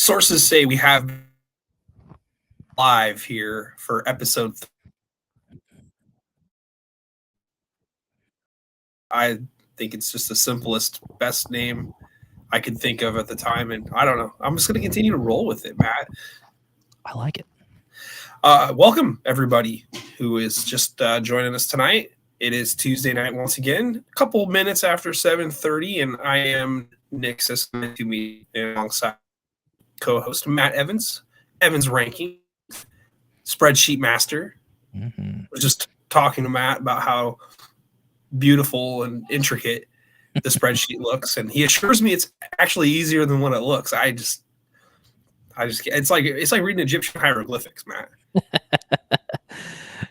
Sources say we have live here for episode. I think it's just the simplest, best name I could think of at the time, and I don't know. I'm just going to continue to roll with it, Matt. I like it. Welcome, everybody who is just joining us tonight. It is Tuesday night once again, a couple minutes after 7:30, and I am Nick Sisman to me alongside co-host Matt Evans, Evans Ranking, spreadsheet master. Mm-hmm. We're just talking to Matt about how beautiful and intricate the spreadsheet looks, and he assures me it's actually easier than what it looks. I just it's like reading Egyptian hieroglyphics, Matt.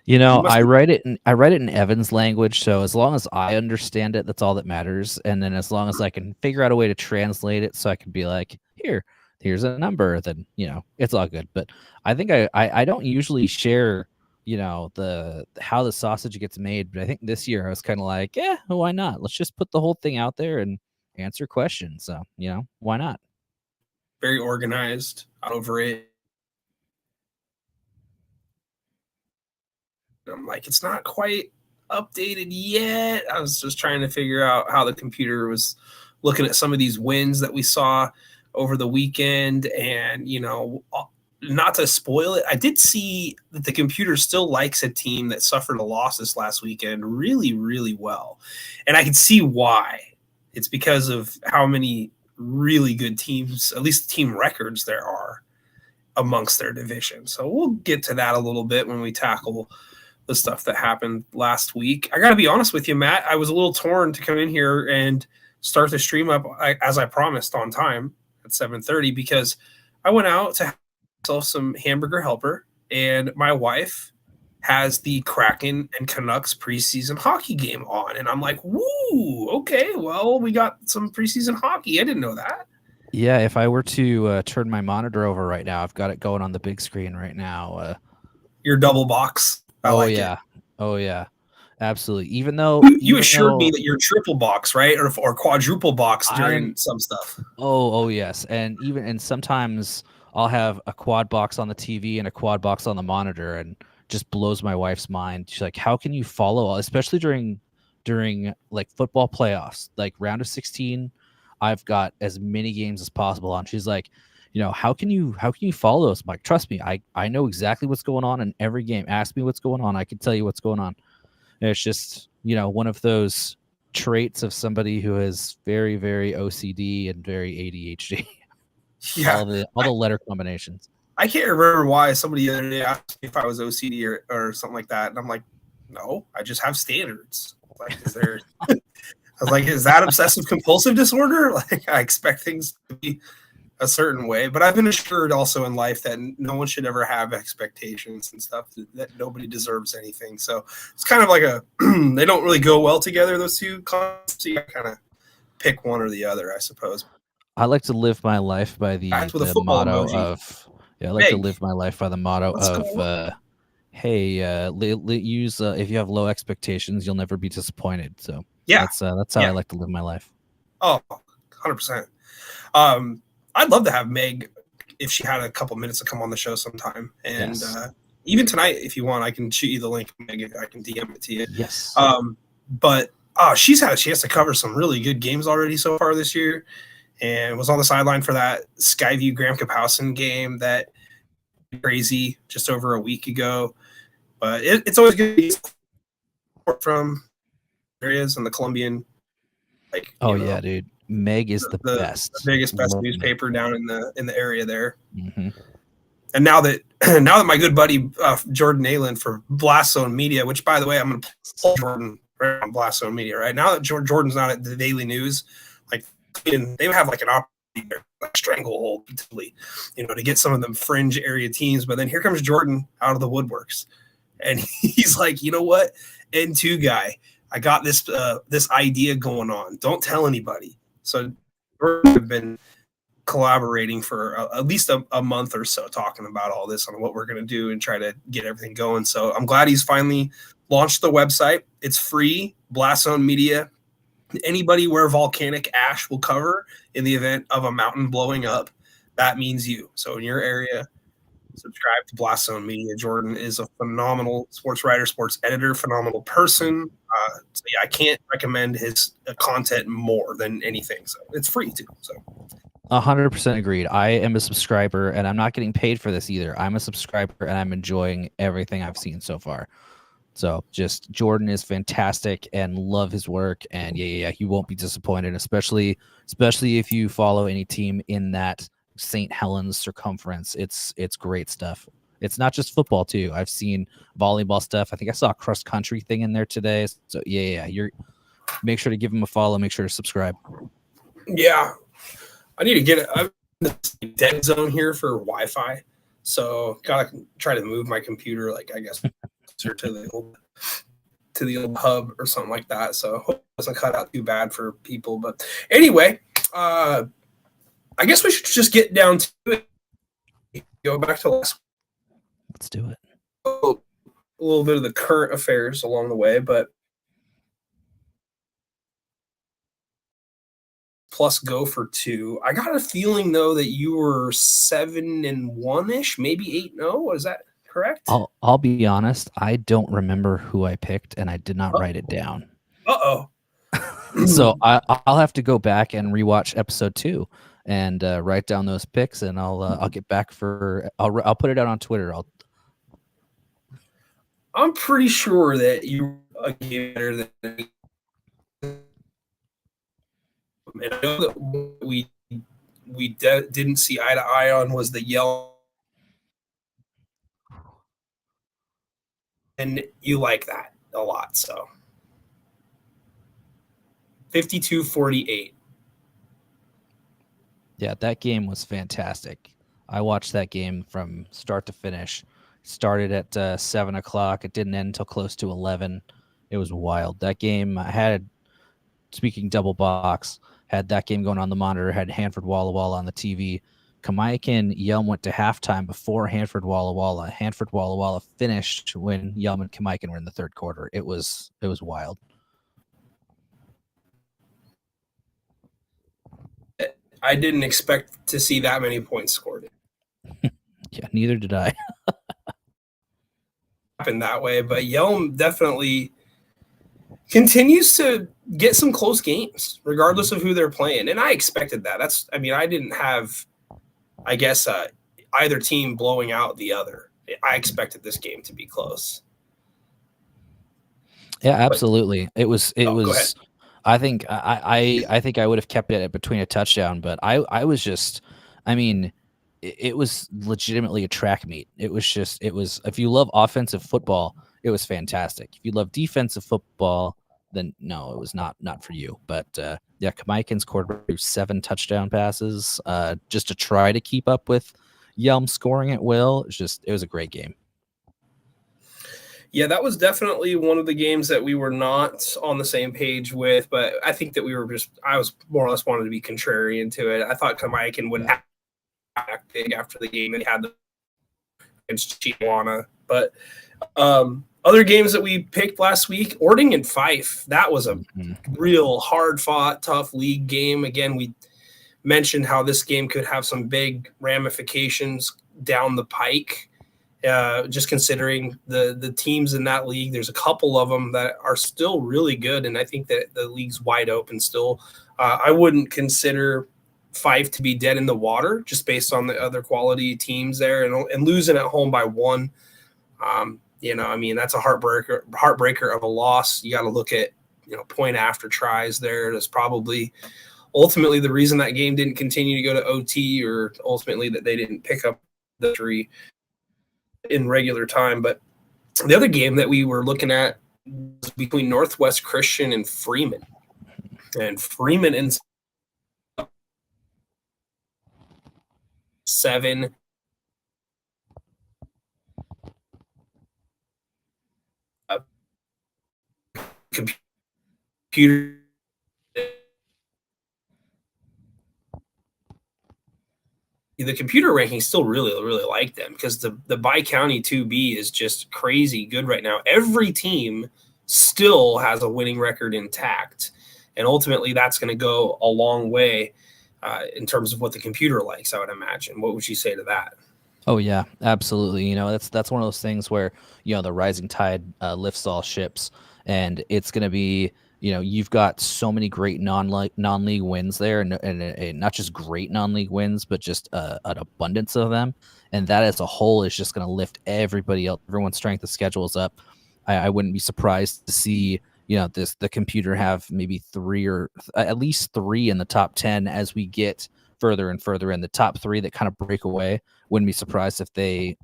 I write it in Evan's language, so as long as I understand it, that's all that matters. And then as long as I can figure out a way to translate it so I can be like, here's a number, then it's all good. But I think I don't usually share the how the sausage gets made, but I think this year I was kind of like, why not? Let's just put the whole thing out there and answer questions. So why not? Very organized, over it. I'm like, it's not quite updated yet. I was just trying to figure out how the computer was looking at some of these wins that we saw over the weekend, and not to spoil it, I did see that the computer still likes a team that suffered a loss this last weekend really, really well. And I can see why. It's because of how many really good teams, at least team records, there are amongst their division. So we'll get to that a little bit when we tackle the stuff that happened last week. I got to be honest with you, Matt. I was a little torn to come in here and start the stream up as I promised on time at 7:30 because I went out to myself some hamburger helper, and my wife has the Kraken and Canucks preseason hockey game on, and I'm like, woo, okay, well, we got some preseason hockey. I didn't know that. Yeah, if I were to turn my monitor over right now, I've got it going on the big screen right now. Your double box. Oh yeah, absolutely. Even though you assured me that you're triple box, right, or quadruple box during some stuff. Oh yes, and sometimes I'll have a quad box on the TV and a quad box on the monitor, and just blows my wife's mind. She's like, "How can you follow?" Especially during like football playoffs, like round of 16. I've got as many games as possible on. She's like, how can you follow those? I'm like, trust me, I know exactly what's going on in every game. Ask me what's going on. I can tell you what's going on. And it's just, one of those traits of somebody who is very, very OCD and very ADHD. Yeah. all the letter combinations. I can't remember why somebody the other day asked me if I was OCD or something like that. And I'm like, no, I just have standards. Like, I was like, is that obsessive compulsive disorder? Like, I expect things to be a certain way, but I've been assured also in life that no one should ever have expectations and stuff, that nobody deserves anything. So it's kind of like they don't really go well together, those two concepts. So you kind of pick one or the other, I suppose. I like to live my life by the motto emoji. Of, to live my life by the motto hey, use if you have low expectations, you'll never be disappointed. So yeah, that's how I like to live my life. Oh, 100%. I'd love to have Meg if she had a couple minutes to come on the show sometime. And yes. Even tonight, if you want, I can shoot you the link, Meg. I can DM it to you. Yes. But she's had a chance to cover some really good games already so far this year, and was on the sideline for that Skyview Graham Kapowson game that crazy just over a week ago. But it's always good to get from areas in the Columbian. Yeah, dude. Meg is the best. The biggest, best newspaper down in the area there. Mm-hmm. And now that my good buddy Jordan Ayland for Blast Zone Media, which by the way, I'm going to pull Jordan right on Blast Zone Media right now that Jordan's not at the Daily News, like they have like an opportunity, like stranglehold, to get some of them fringe area teams. But then here comes Jordan out of the woodworks, and he's like, you know what, N2 guy, I got this idea going on. Don't tell anybody. So we've been collaborating for at least a month or so, talking about all this on what we're going to do and try to get everything going. So I'm glad he's finally launched the website. It's free, Blast Zone Media. Anybody where volcanic ash will cover in the event of a mountain blowing up, that means you. So in your area, subscribe to Blast Zone Media. Jordan is a phenomenal sports writer, sports editor, phenomenal person. So yeah, I can't recommend his content more than anything. So it's free too. So 100% agreed. I am a subscriber, and I'm not getting paid for this either. I'm a subscriber, and I'm enjoying everything I've seen so far. So just Jordan is fantastic, and love his work. And yeah, you won't be disappointed, especially if you follow any team in that St. Helens circumference. It's great stuff. It's not just football too. I've seen volleyball stuff. I think I saw a cross country thing in there today. So yeah, you're make sure to give him a follow. Make sure to subscribe. yeah, I need to get it. I'm in the dead zone here for Wi-Fi, so gotta try to move my computer, like I guess, to the old hub or something like that. So hope it doesn't cut out too bad for people. But anyway, I guess we should just get down to it. Go back to last. Let's do it. A little bit of the current affairs along the way, but plus go for 2. I got a feeling though that you were 7-1-ish, maybe 8-0. Is that correct? I'll be honest. I don't remember who I picked, and I did not write it down. Uh-oh. So I'll have to go back and rewatch episode 2 and write down those picks, and I'll get back for I'll put it out on Twitter. I'm pretty sure that you are better than me. And I know that we didn't see eye to eye on was the yell, and you like that a lot. So 52-48. Yeah, that game was fantastic. I watched that game from start to finish. Started at 7:00. It didn't end until close to 11. It was wild. That game, I had, speaking double box, had that game going on the monitor, had Hanford Walla Walla on the TV. Kamaikan Yelm went to halftime before Hanford Walla Walla. Hanford Walla Walla finished when Yelm and Kamaikan were in the third quarter. It was wild. I didn't expect to see that many points scored. Yeah, neither did I. Happened that way, but Yelm definitely continues to get some close games, regardless of who they're playing. And I expected that. I didn't have, I guess, either team blowing out the other. I expected this game to be close. Yeah, absolutely. It was. Go ahead. I think I think I would have kept it between a touchdown, but I was just, I mean, it was legitimately a track meet. It was if you love offensive football, it was fantastic. If you love defensive football, then no, it was not for you. But yeah, Kamaikan's scored 7 touchdown passes just to try to keep up with Yelm scoring at will. It was a great game. Yeah, that was definitely one of the games that we were not on the same page with, but I think that I was more or less wanted to be contrarian to it. I thought Kamaikan would act big after the game and had the against Chihuahua. But other games that we picked last week, Ording and Fife, that was a real hard-fought, tough league game. Again, we mentioned how this game could have some big ramifications down the pike. Just considering the teams in that league, there's a couple of them that are still really good, and I think that the league's wide open still. I wouldn't consider Fife to be dead in the water just based on the other quality teams there, and losing at home by 1. That's a heartbreaker of a loss. You got to look at point after tries there. That's probably ultimately the reason that game didn't continue to go to OT, or ultimately that they didn't pick up the victory in regular time. But the other game that we were looking at was between Northwest Christian and Freeman. And Freeman in 7. Computer. The computer rankings still really, really like them because the Bi-County 2B is just crazy good right now. Every team still has a winning record intact, and ultimately that's going to go a long way. in terms of what the computer likes, I would imagine. What would you say to that? Oh yeah, absolutely. That's one of those things where the rising tide lifts all ships, and it's going to be you've got so many great non-league wins there, and not just great non-league wins, but just an abundance of them, and that as a whole is just going to lift everybody else. Everyone's strength of schedule is up. I wouldn't be surprised to see the computer have maybe three or at least three in the top 10 as we get further and further in. The top three that kind of break away, wouldn't be surprised if they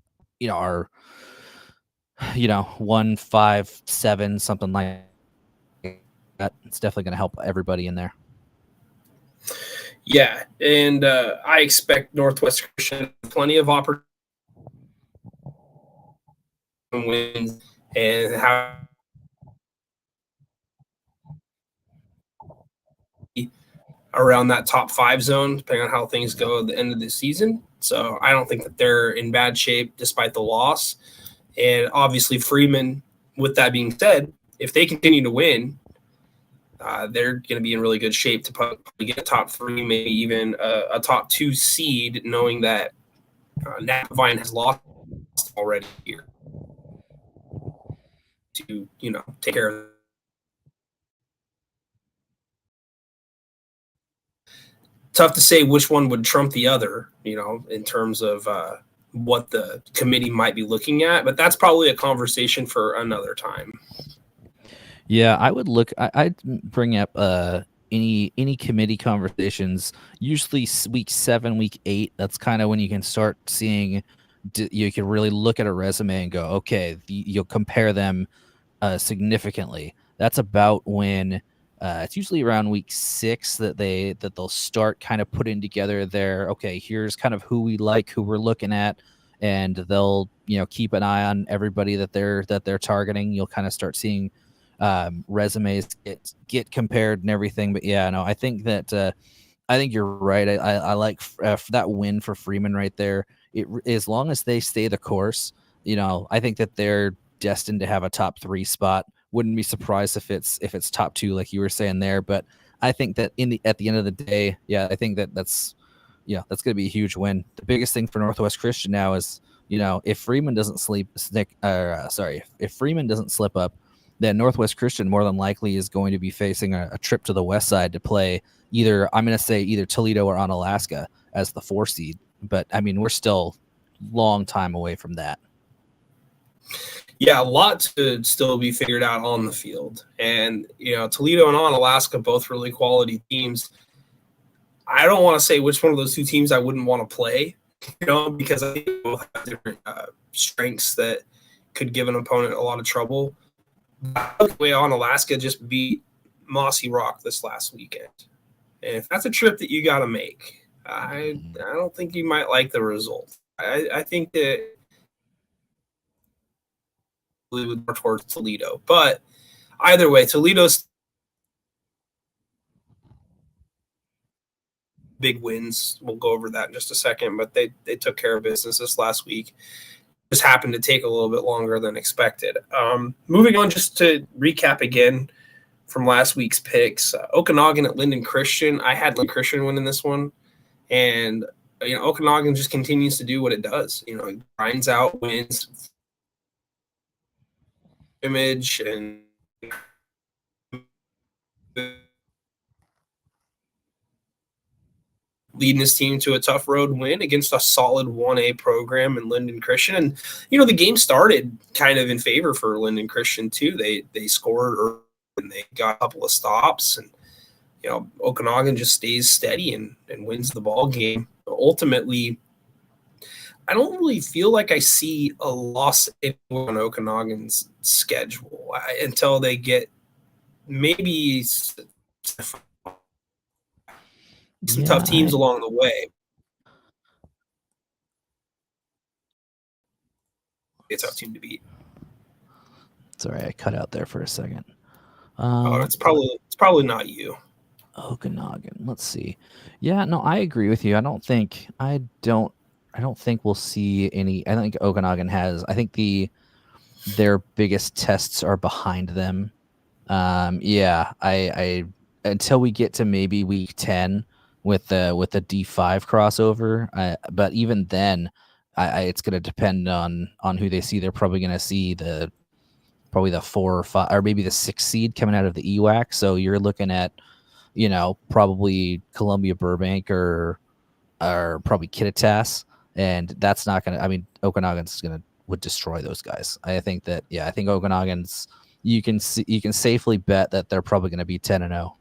are 1, 5, 7, something like that. It's definitely going to help everybody in there. Yeah, and I expect Northwest Christian plenty of opportunity wins and how around that top 5 zone, depending on how things go at the end of the season. So I don't think that they're in bad shape despite the loss. And obviously Freeman, with that being said, if they continue to win, they're going to be in really good shape to probably get a top 3, maybe even a top 2 seed, knowing that Napavine has lost already here to, take care of. Tough to say which one would trump the other, in terms of what the committee might be looking at, but that's probably a conversation for another time. Yeah, I would look. I'd bring up any committee conversations. Usually week 7, week 8. That's kind of when you can start seeing. You can really look at a resume and go, okay, you'll compare them significantly. That's about when it's usually around week 6 that they'll start kind of putting together their okay. Here's kind of who we like, who we're looking at, and they'll keep an eye on everybody that they're targeting. You'll kind of start seeing resumes get compared and everything. But yeah, no, I think you're right. I like that win for Freeman right there. As long as they stay the course, I think that they're destined to have a top 3 spot. Wouldn't be surprised if it's top 2, like you were saying there. But I think that at the end of the day, yeah, I think that's going to be a huge win. The biggest thing for Northwest Christian now is if Freeman doesn't if Freeman doesn't slip up, then Northwest Christian more than likely is going to be facing a trip to the west side to play either Toledo or Onalaska as the 4 seed. But I mean, we're still long time away from that. Yeah, a lot to still be figured out on the field. And, Toledo and Onalaska, both really quality teams. I don't want to say which one of those 2 teams I wouldn't want to play, because I think both have different strengths that could give an opponent a lot of trouble. The way Onalaska just beat Mossy Rock this last weekend. And if that's a trip that you got to make, I don't think you might like the result. I think that would more towards Toledo, but either way, Toledo's big wins. We'll go over that in just a second, but they took care of business this last week. Just happened to take a little bit longer than expected. Moving on, just to recap again from last week's picks, Okanagan at Linden Christian. I had Linden Christian winning this one, and Okanagan just continues to do what it does. It grinds out wins, image, and leading his team to a tough road win against a solid 1A program in Linden Christian. And, the game started kind of in favor for Linden Christian too. They scored early and they got a couple of stops, and, Okanagan just stays steady and wins the ball game. Ultimately, I don't really feel like I see a loss on Okanagan's schedule until they get maybe some tough teams along the way. It's a tough team to beat. Sorry, I cut out there for a second. It's probably not you. Okanagan. Let's see. Yeah, no, I agree with you. I don't think we'll see any. I think Okanagan has. I think their biggest tests are behind them. Yeah, I until we get to maybe week 10, with the D5 crossover. But even then, it's going to depend on who they see. They're probably going to see probably the 4 or 5 or maybe the 6 seed coming out of the EWAC. So you're looking at, probably Columbia Burbank or probably Kittitas, and that's not going to. I mean, Okanagan's would destroy those guys. I think Okanagan's. You can safely bet that they're probably going to be 10-0.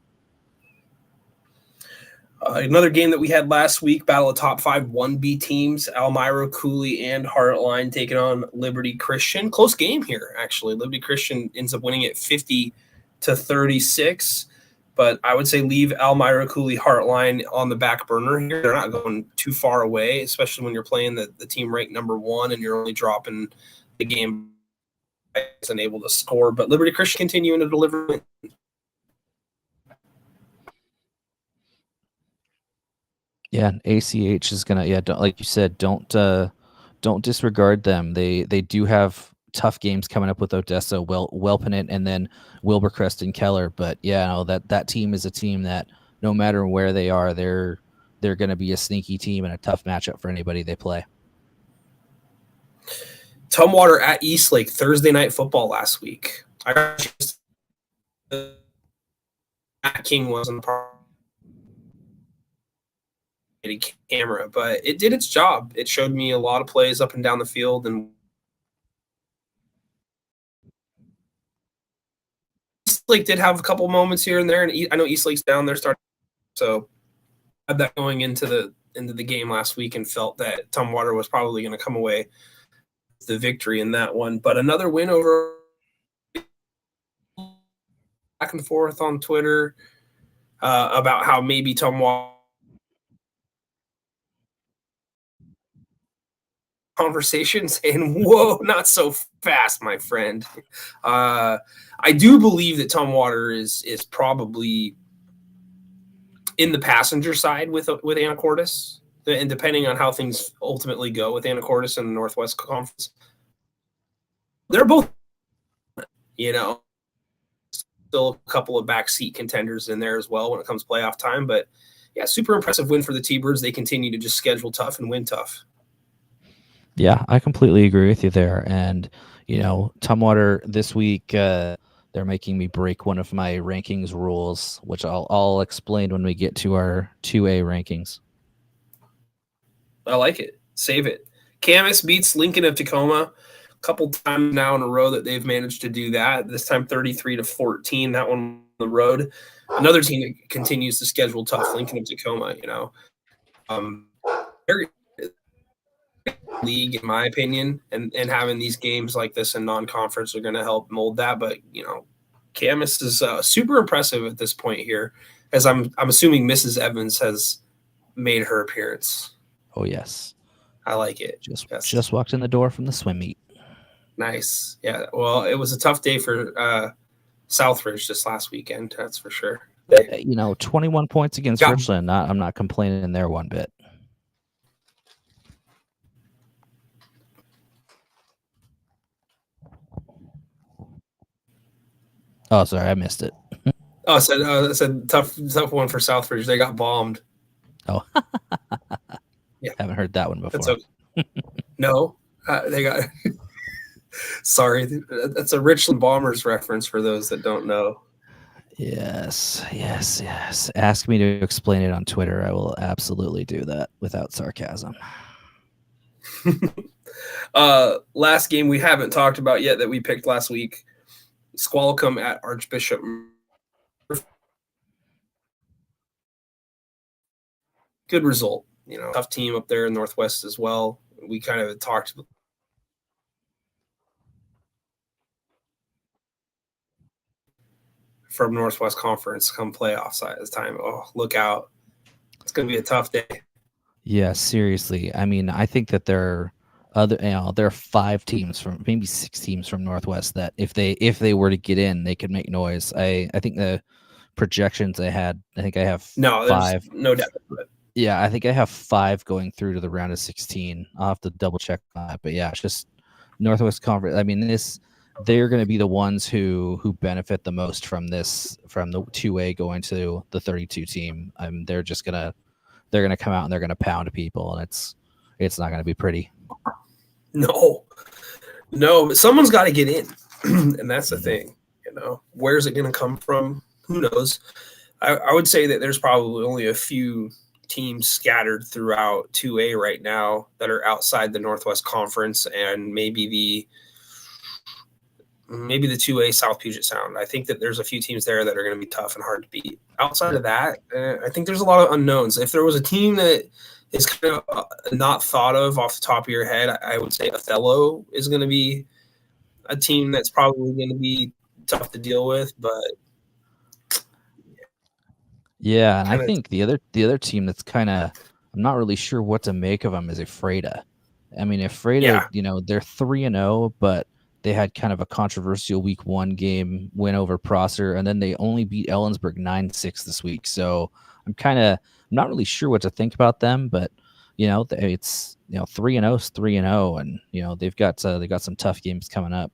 Another game that we had last week, battle of top 5 1B teams, Elmira, Cooley, and Heartline taking on Liberty Christian. Close game here, actually. Liberty Christian ends up winning it 50-36. But I would say leave Elmira, Cooley, Heartline on the back burner here. They're not going too far away, especially when you're playing the team ranked number 1 and you're only dropping the game unable to score. But Liberty Christian continuing to deliver. Yeah, ACH is gonna. Yeah, like you said, don't disregard them. They do have tough games coming up with Odessa, Welpenit, and then Wilbercrest and Keller. But yeah, no, that team is a team that no matter where they are, they're going to be a sneaky team and a tough matchup for anybody they play. Tumwater at Eastlake, Thursday night football last week. I got King wasn't part camera, but it did its job. It showed me a lot of plays up and down the field, and Eastlake did have a couple moments here and there, and I know Eastlake's down there starting, so I had that going into the game last week and felt that Tumwater was probably going to come away with the victory in that one. But another win over back and forth on Twitter about how maybe Tumwater conversations, and whoa, not so fast, my friend. I do believe that Tumwater is probably in the passenger side with Anacortes, and depending on how things ultimately go with Anacortes and the Northwest Conference, they're both, still a couple of backseat contenders in there as well when it comes playoff time. But yeah, super impressive win for the T-Birds. They continue to just schedule tough and win tough. Yeah, I completely agree with you there. And, Tumwater this week, they're making me break one of my rankings rules, which I'll explain when we get to our 2A rankings. I like it. Save it. Camas beats Lincoln of Tacoma a couple times now in a row that they've managed to do that. This time 33-14, that one on the road. Another team that continues to schedule tough, Lincoln of Tacoma, very league, in my opinion, and having these games like this in non-conference are going to help mold that. But Camas is super impressive at this point here, as I'm assuming Mrs. Evans has made her appearance. Oh yes, I like it. Just walked in the door from the swim meet. Nice. Yeah. Well, it was a tough day for Southridge this last weekend. That's for sure. 21 points against Richland. I'm not complaining there one bit. Oh, sorry, I missed it. I said tough one for Southridge. They got bombed. Oh, yeah, haven't heard that one before. That's okay. No, they got. Sorry, that's a Richland Bombers reference for those that don't know. Yes. Ask me to explain it on Twitter. I will absolutely do that without sarcasm. Last game we haven't talked about yet that we picked last week. Squalicum at Archbishop. Good result. Tough team up there in Northwest as well. We kind of talked from Northwest Conference come playoff side this time. Oh, look out. It's going to be a tough day. Yeah, seriously. I mean, I think that there are 5 teams from maybe 6 teams from Northwest that if they were to get in, they could make noise. I think the projections I have 5. No doubt. Yeah, I think I have 5 going through to the round of 16. I'll have to double check that. But yeah, it's just Northwest Conference. I mean, they're going to be the ones who benefit the most from the 2A going to the 32 team. They're just going to they're going to come out and they're going to pound people, and it's not going to be pretty. No, no, but someone's got to get in, and that's the thing. Where's it going to come from? Who knows? I would say that there's probably only a few teams scattered throughout 2A right now that are outside the Northwest Conference, and maybe the 2A South Puget Sound. I think that there's a few teams there that are going to be tough and hard to beat. Outside of that, I think there's a lot of unknowns. If there was a team that is kind of not thought of off the top of your head, I would say Othello is going to be a team that's probably going to be tough to deal with, but yeah, and I think the other team that's kind of, I'm not really sure what to make of them is Ephrata. I mean, Ephrata, they're 3-0, but they had kind of a controversial week 1 game win over Prosser, and then they only beat Ellensburg 9-6 this week. So I'm not really sure what to think about them, but it's 3-0 is 3-0, and they've got some tough games coming up.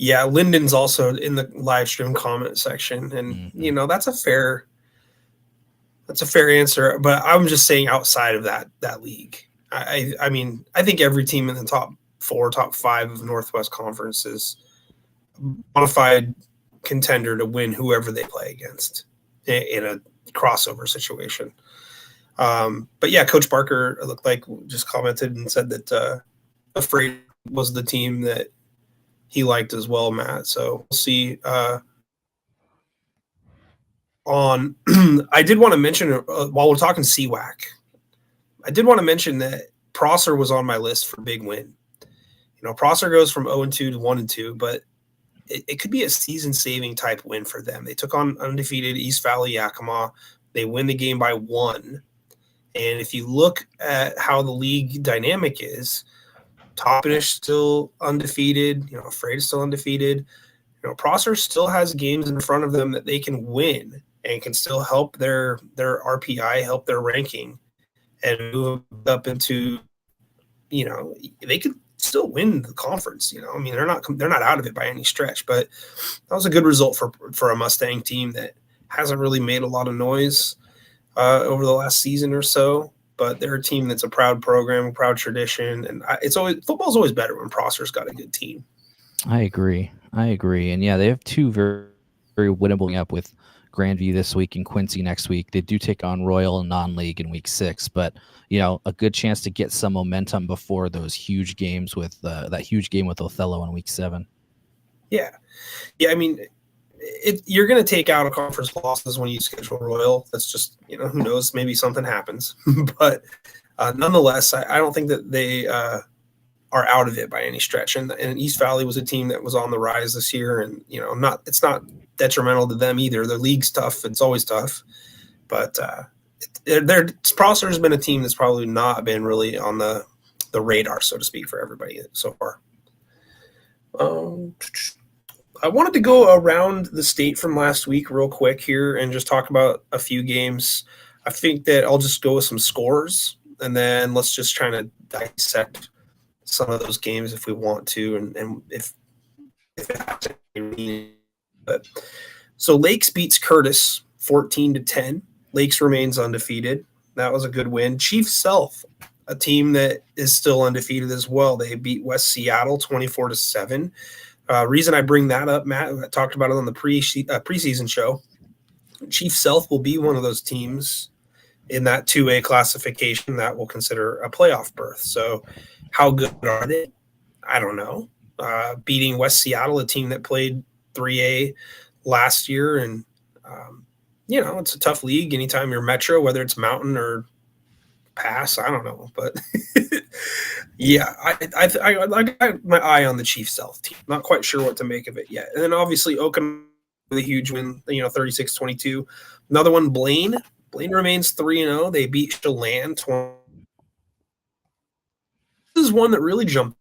Yeah, Lyndon's also in the live stream comment section, and that's a fair answer. But I'm just saying, outside of that league, I mean, I think every team in the top 4, top 5 of Northwest Conference is a bona fide contender to win whoever they play against in a crossover situation. But yeah, Coach Barker, it looked like, just commented and said that Afraid was the team that he liked as well, Matt. So we'll see. I did want to mention, while we're talking CWAC, I did want to mention that Prosser was on my list for big win. Prosser goes from 0-2 to 1-2, but it could be a season-saving type win for them. They took on undefeated East Valley Yakima. They win the game by 1. And if you look at how the league dynamic is, Toppenish still undefeated. Afraid is still undefeated. Prosser still has games in front of them that they can win and can still help their RPI, help their ranking, and move up into, they could still win the conference. I mean, they're not out of it by any stretch, but that was a good result for a Mustang team that hasn't really made a lot of noise over the last season or so. But they're a team that's a proud program, a proud tradition, and football's always better when Prosser's got a good team. I agree, and yeah, they have 2 very, very winnable up with Grandview this week and Quincy next week. They do take on Royal and non-league in week 6, but a good chance to get some momentum before those huge games with that huge game with Othello in week 7. Yeah. I mean, you're going to take out a conference losses when you schedule Royal. That's just, who knows, maybe something happens. But nonetheless, I don't think that they are out of it by any stretch. And East Valley was a team that was on the rise this year, and it's not detrimental to them either. The league's tough; it's always tough. But Prosser's been a team that's probably not been really on the radar, so to speak, for everybody so far. I wanted to go around the state from last week real quick here and just talk about a few games. I think that I'll just go with some scores, and then let's just try to dissect some of those games if we want to, and if it has any. But so Lakes beats Curtis 14-10. Lakes remains undefeated. That was a good win. Chief Self, a team that is still undefeated as well. They beat West Seattle 24-7. Reason I bring that up, Matt, I talked about it on the preseason show. Chief Self will be one of those teams in that 2A classification that will consider a playoff berth. So how good are they? I don't know. Beating West Seattle, a team that played 3A last year, and it's a tough league anytime you're Metro, whether it's Mountain or Pass. I don't know, but yeah, I got my eye on the Chief South team. Not quite sure what to make of it yet. And then obviously Oakham, the huge win, 36-22. Another one, Blaine. Blaine remains 3-0. They beat Chelan 20. This is one that really jumped.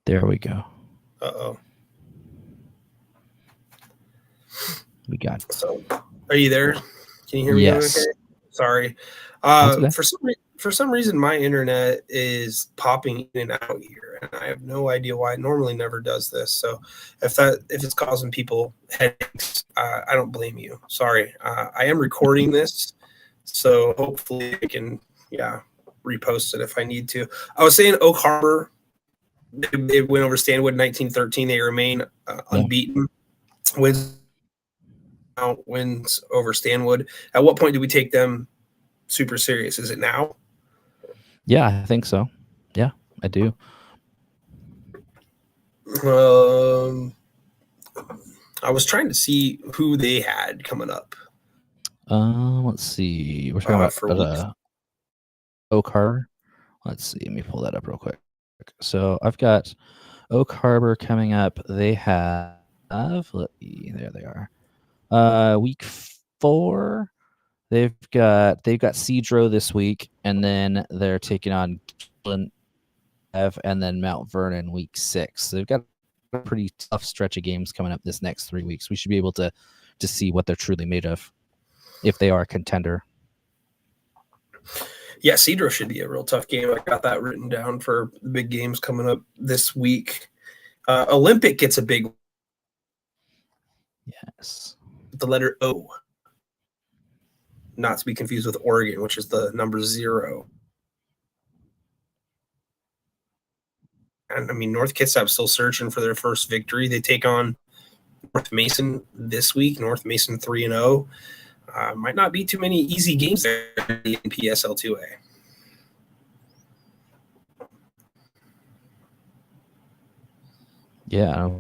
There we go. Uh-oh. We got. So, are you there? Can you hear me? Yes. Okay. Sorry. Okay. For some reason, my internet is popping in and out here, and I have no idea why. It normally never does this. So, if it's causing people headaches, I don't blame you. Sorry. I am recording this, so hopefully I can repost it if I need to. I was saying Oak Harbor. They went over Stanwood in 1913. They remain unbeaten. Wins over Stanwood. At what point do we take them super serious? Is it now? Yeah, I think so. Yeah, I do. I was trying to see who they had coming up. Let's see. We're talking about Oak Harbor. Let's see. Let me pull that up real quick. So I've got Oak Harbor coming up. They have. There they are. Week 4. They've got Cedro this week, and then they're taking on Glen and then Mount Vernon week 6. So they've got a pretty tough stretch of games coming up this next 3 weeks. We should be able to see what they're truly made of, if they are a contender. Yeah, Cedro should be a real tough game. I got that written down for the big games coming up this week. Olympic gets a big. Yes. The letter O. Not to be confused with Oregon, which is the number 0. And I mean, North Kitsap still searching for their first victory. They take on North Mason this week. North Mason 3-0. Might not be too many easy games there in PSL2A. Yeah.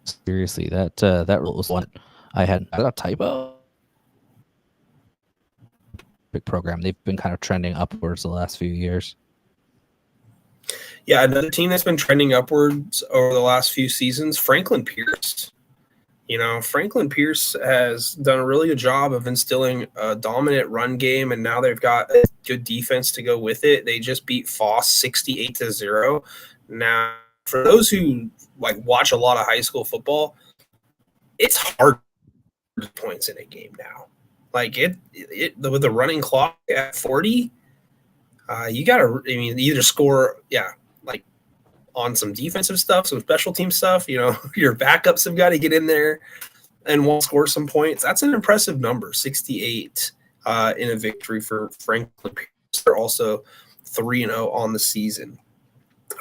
Seriously, that was one I had a typo. Big program. They've been kind of trending upwards the last few years. Yeah, another team that's been trending upwards over the last few seasons, Franklin Pierce. Franklin Pierce has done a really good job of instilling a dominant run game, and now they've got a good defense to go with it. They just beat Foss 68-0. Now, for those who watch a lot of high school football, it's hard to get points in a game now. With the running clock at 40, you gotta. I mean, either score, on some defensive stuff, some special team stuff. Your backups have got to get in there and won't score some points. That's an impressive number, 68 in a victory for Franklin Pierce. They're also 3-0 on the season.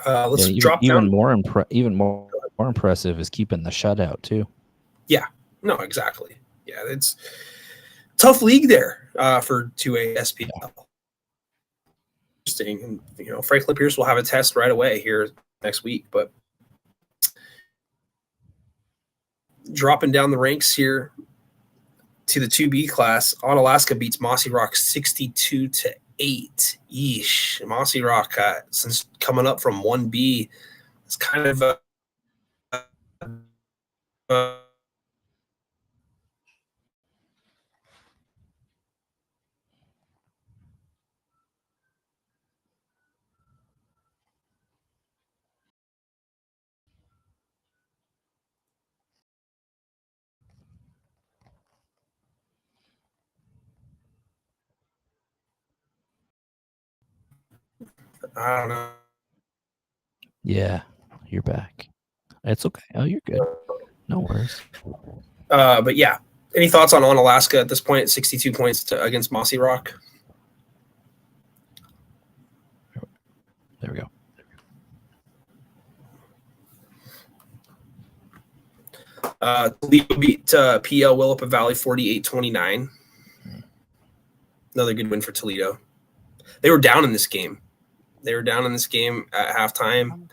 Let's drop down. Even more impressive is keeping the shutout too. Yeah, no, exactly. Yeah, it's tough league there for 2A SPL. Interesting, and Franklin Pierce will have a test right away here next week, but dropping down the ranks here to the 2B class, Onalaska beats Mossy Rock 62-8. Yeesh. Mossy Rock, since coming up from 1B, it's kind of I don't know. Yeah, you're back. It's okay. Oh, you're good. No worries. But yeah, any thoughts on Onalaska at this point at 62 points against Mossy Rock? There we go. Toledo beat PL Willapa Valley 48-29. Another good win for Toledo. They were down in this game. At halftime,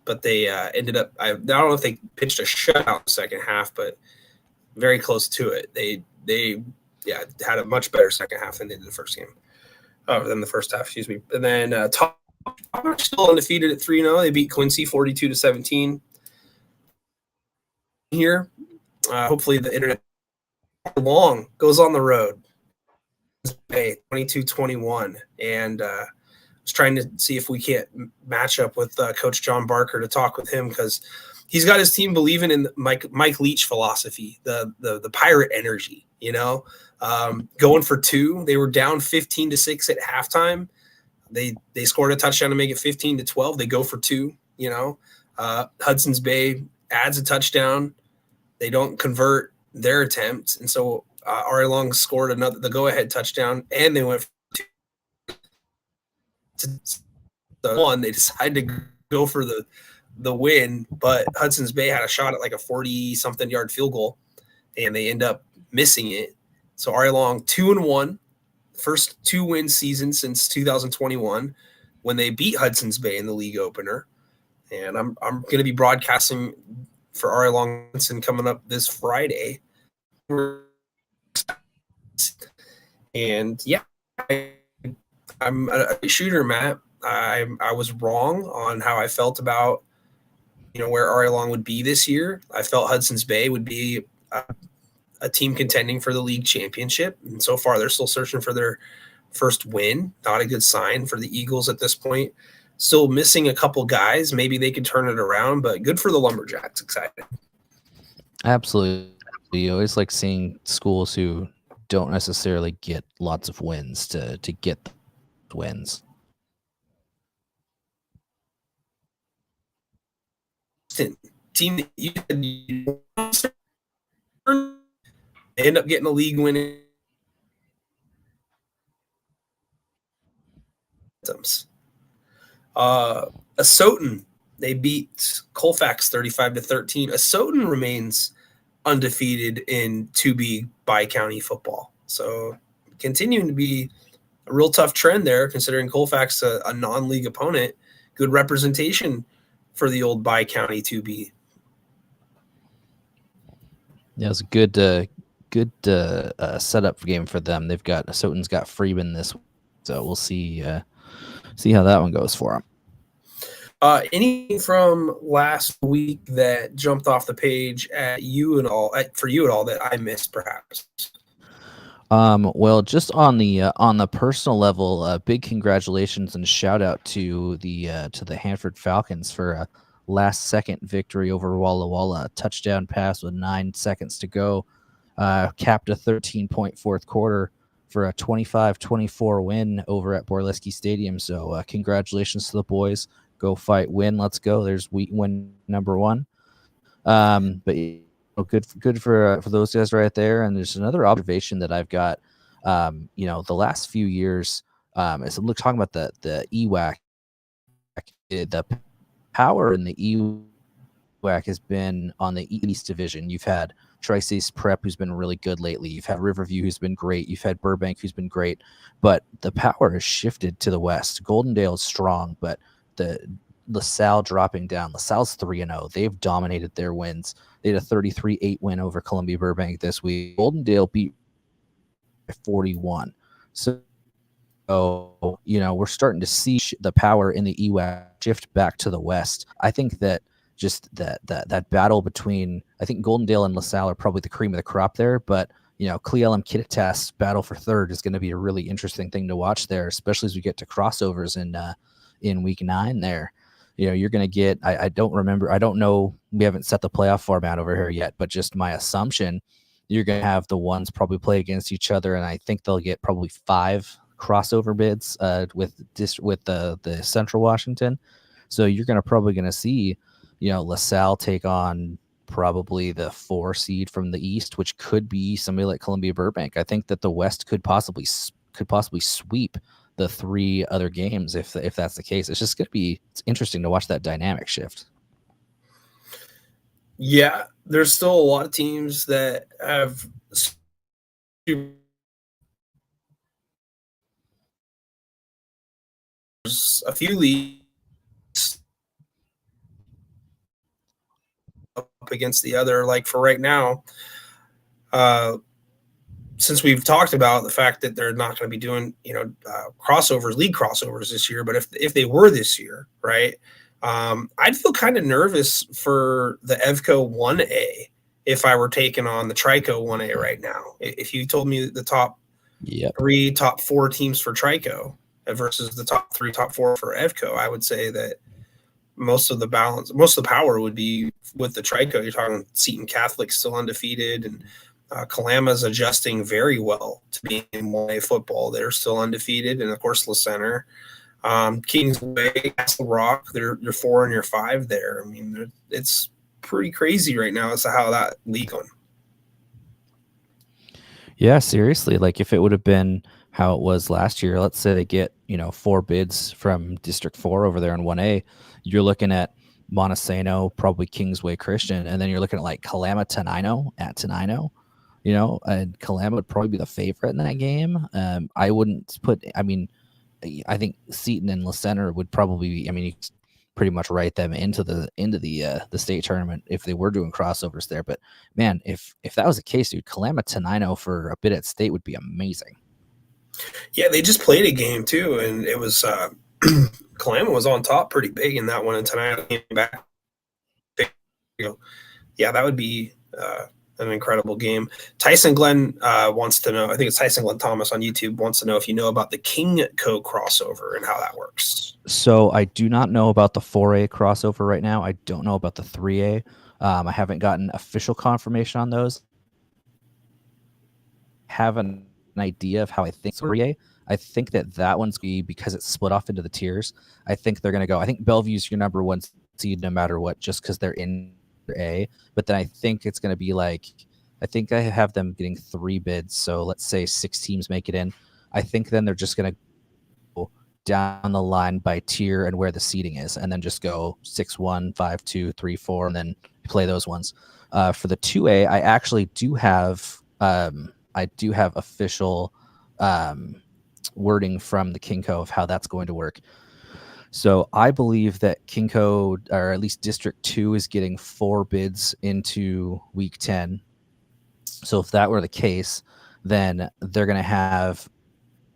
but they ended up. I don't know if they pitched a shutout in the second half, but very close to it. They had a much better second half than they did the first game. Than the first half, excuse me. And then Top still undefeated at 3-0. They beat Quincy 42-17. Here, hopefully the internet long goes on the road. 22-21, and was trying to see if we can't match up with Coach John Barker to talk with him, because he's got his team believing in Mike Leach philosophy, the pirate energy, going for two. They were down 15-6 at halftime. They scored a touchdown to make it 15-12. They go for two, Hudson's Bay adds a touchdown. They don't convert their attempt. And so Ari Long scored the go-ahead touchdown, and they went to one. They decided to go for the win, but Hudson's Bay had a shot at like a 40-something yard field goal, and they end up missing it. So Ari Long 2-1, first 2-win season since 2021 when they beat Hudson's Bay in the league opener. And I'm going to be broadcasting for Ari Long coming up this Friday. And yeah, I'm a shooter, Matt. I was wrong on how I felt about where Ari Long would be this year. I felt Hudson's Bay would be a team contending for the league championship, and so far they're still searching for their first win. Not a good sign for the Eagles at this point. Still missing a couple guys. Maybe they could turn it around, but good for the Lumberjacks. Excited. Absolutely. You always like seeing schools who don't necessarily get lots of wins to get wins. Team that you end up getting a league win. Asotin, they beat Colfax 35-13. Asotin remains undefeated in 2B bi-county football. So continuing to be a real tough trend there, considering Colfax a non-league opponent. Good representation for the old bi-county 2B. Yeah, it's a good setup game for them. They've got Asotin's got Freeman this week, so we'll see how that one goes for them. Anything from last week that jumped off the page for you at all that I missed, perhaps? Well, just on the personal level, big congratulations and shout out to the Hanford Falcons for a last second victory over Walla Walla. Touchdown pass with 9 seconds to go, capped a 13-point fourth quarter for a 25-24 win over at Borleski Stadium. So congratulations to the boys. Go fight, win. Let's go. There's win number one. But good for those guys right there. And there's another observation that I've got. The last few years, as I'm talking about the EWAC, the power in the EWAC has been on the East Division. You've had Tri-States Prep, who's been really good lately. You've had Riverview, who's been great. You've had Burbank, who's been great. But the power has shifted to the West. Goldendale is strong, but the LaSalle dropping down. LaSalle's 3-0. They've dominated their wins. They had a 33-8 win over Columbia Burbank this week. Goldendale beat 41. So, we're starting to see the power in the EWAC shift back to the West. I think that just that battle between, I think Goldendale and LaSalle are probably the cream of the crop there, but Cle Elum Kittitas battle for third is going to be a really interesting thing to watch there, especially as we get to crossovers in week 9 there. You're going to get, I don't know, we haven't set the playoff format over here yet, but just my assumption, you're going to have the ones probably play against each other, and I think they'll get probably 5 crossover bids with the Central Washington. So you're probably going to see, LaSalle take on probably the 4 seed from the East, which could be somebody like Columbia Burbank. I think that the West could possibly sweep the 3 other games if that's the case. It's just it's interesting to watch that dynamic shift. Yeah, there's still a lot of teams that have a few leagues up against the other. Like for right now, since we've talked about the fact that they're not going to be doing, league crossovers this year, but if they were this year, right, I'd feel kind of nervous for the EVCO 1A if I were taking on the Trico 1A right now. If you told me the top 3, top 4 teams for Trico versus the top 3, top 4 for EVCO, I would say that most of the balance, most of the power would be with the Trico. You're talking Seton Catholic still undefeated, and Kalama's adjusting very well to being in 1A football. They're still undefeated, and of course, La Center, Kingsway, Castle Rock. They're 4 and you're 5 there. I mean, it's pretty crazy right now as to how that league going. Yeah, seriously. Like if it would have been how it was last year, let's say they get 4 bids from District 4 over there in 1A, you're looking at Montesano, probably Kingsway Christian, and then you're looking at like Kalama Tenino at Tenino. And Kalama would probably be the favorite in that game. I wouldn't put. I mean, I think Seton and La Center would probably be. I mean, you pretty much write them into the state tournament if they were doing crossovers there. But man, if that was the case, dude, Kalama Tenino for a bid at state would be amazing. Yeah, they just played a game too, and it was Kalama was on top pretty big in that one, and Tenino came back. Yeah, that would be an incredible game. Tyson Glenn wants to know, I think it's Tyson Glenn Thomas on YouTube, wants to know if you know about the King Co crossover and how that works. So I do not know about the 4A crossover right now. I don't know about the 3A. I haven't gotten official confirmation on those. Have an idea of how I think 3A. I think that one's going to be, because it's split off into the tiers, I think they're going to go, I think Bellevue's your number 1 seed no matter what, just because they're in A. But then I think it's going to be like, I think I have them getting 3 bids. So let's say 6 teams make it in. I think then they're just going to go down the line by tier and where the seating is, and then just go 6-1, 5-2, 3-4, and then play those ones. For the 2A, I actually do have official wording from the Kinko of how that's going to work. So I believe that Kinko, or at least District 2, is getting 4 bids into Week 10. So if that were the case, then they're going to have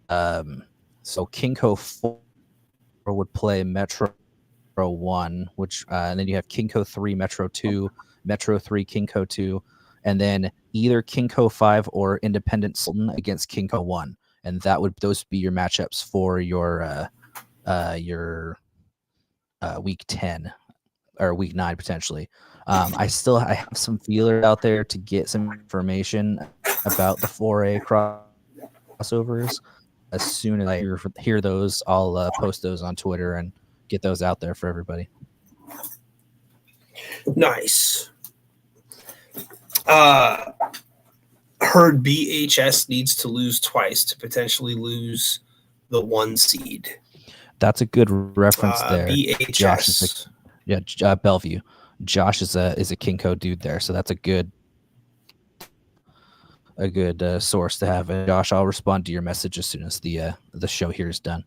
so Kinko 4 would play Metro 1, which and then you have Kinko 3, Metro 2, Metro 3, Kinko 2, and then either Kinko 5 or Independent Sultan against Kinko 1. And those would be your matchups for your Week 10 or Week 9 potentially. I have some feelers out there to get some information about the 4A crossovers. As soon as I hear those, I'll post those on Twitter and get those out there for everybody. Nice. Heard BHS needs to lose twice to potentially lose the 1 seed. That's a good reference there. BHS. Bellevue. Josh is a Kinko dude there, so that's a good source to have. And Josh, I'll respond to your message as soon as the show here is done.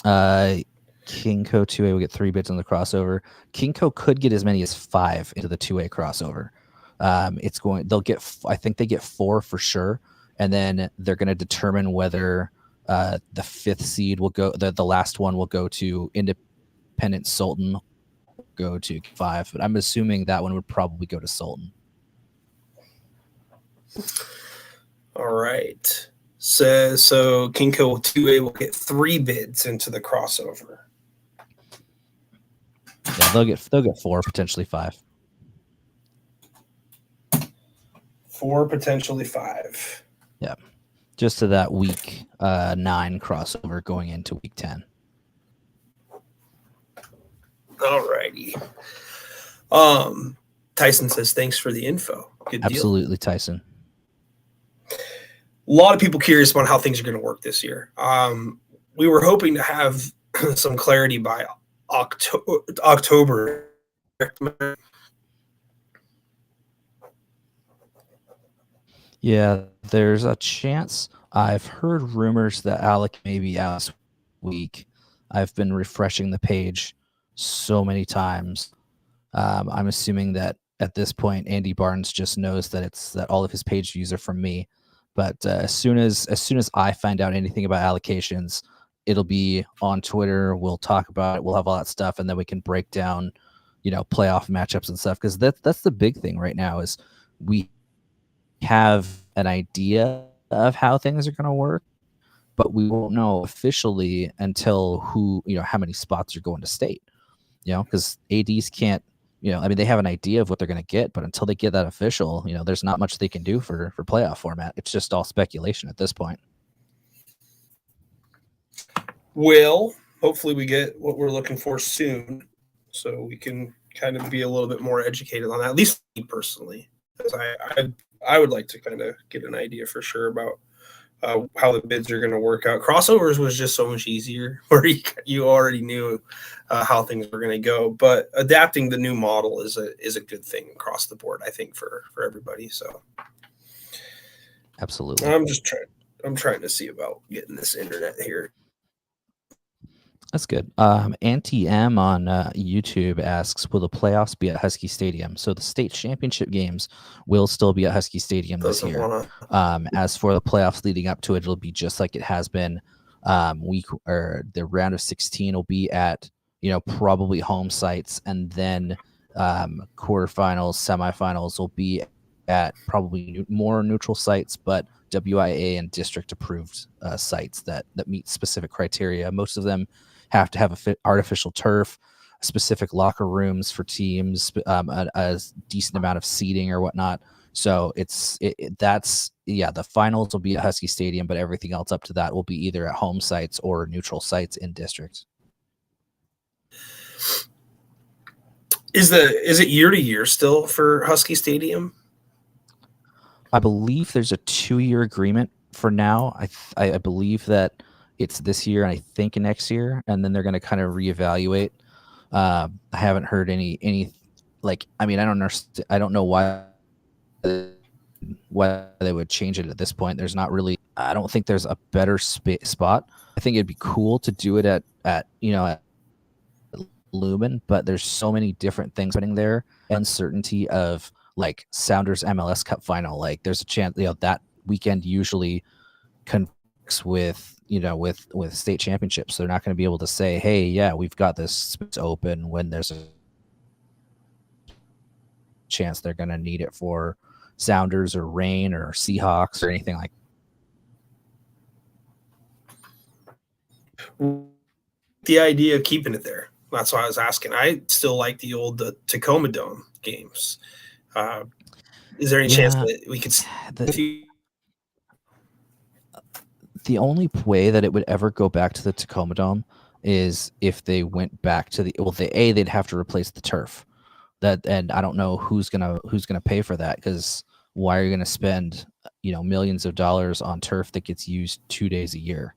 Kinko 2A will get 3 bids on the crossover. Kinko could get as many as 5 into the 2A crossover. I think they get 4 for sure, and then they're going to determine whether the 5th seed will go, the last one will go to Independent Sultan, go to 5, but I'm assuming that one would probably go to Sultan. All right. So Kinko 2A will get 3 bids into the crossover. Yeah, they'll get 4, potentially 5. 4, potentially 5. Yeah. Just to that Week 9 crossover going into Week 10. All righty. Tyson says, thanks for the info. Good deal. Absolutely, Tyson. A lot of people curious about how things are going to work this year. We were hoping to have some clarity by October. Yeah, there's a chance. I've heard rumors that Alec may be out this week. I've been refreshing the page so many times. I'm assuming that at this point, Andy Barnes just knows that all of his page views are from me. But as soon as I find out anything about allocations, it'll be on Twitter. We'll talk about it. We'll have all that stuff, and then we can break down, playoff matchups and stuff. Because that's the big thing right now is we have an idea of how things are going to work, but we won't know officially until how many spots are going to state. because ADs can't, I mean, they have an idea of what they're going to get, but until they get that official, there's not much they can do for playoff format. It's just all speculation at this point. Well, hopefully we get what we're looking for soon, so we can kind of be a little bit more educated on that. At least me personally, because I would like to kind of get an idea for sure about how the bids are going to work out. Crossovers was just so much easier, where you already knew how things were going to go. But adapting the new model is a good thing across the board, I think, for everybody. So, absolutely, I'm trying to see about getting this internet here. That's good. Auntie M on YouTube asks, will the playoffs be at Husky Stadium? So the state championship games will still be at Husky Stadium this year. As for the playoffs leading up to it, it'll be just like it has been. The round of 16 will be at, probably home sites, and then quarterfinals, semifinals will be at probably more neutral sites, but WIA and district approved sites that meet specific criteria. Most of them have to have artificial turf, specific locker rooms for teams, a decent amount of seating or whatnot. So the finals will be at Husky Stadium, but everything else up to that will be either at home sites or neutral sites in districts. Is it year to year still for Husky Stadium? I believe there's a 2-year agreement for now. I believe that it's this year and I think next year, and then they're going to kind of reevaluate. I haven't heard any I don't know why they would change it at this point. There's not really, I don't think there's a better spot. I think it'd be cool to do it at Lumen, but there's so many different things happening there. Uncertainty of like Sounders MLS Cup final. Like there's a chance, that weekend usually conflicts with state championships. They're not going to be able to say, hey, yeah, we've got this space open when there's a chance they're going to need it for Sounders or Rain or Seahawks or anything like that. The idea of keeping it there. That's why I was asking. I still like the old Tacoma Dome games. Is there any chance that we could the only way that it would ever go back to the Tacoma Dome is if they went back to they'd have to replace the turf. And I don't know who's gonna pay for that, because why are you gonna spend millions of dollars on turf that gets used 2 days a year?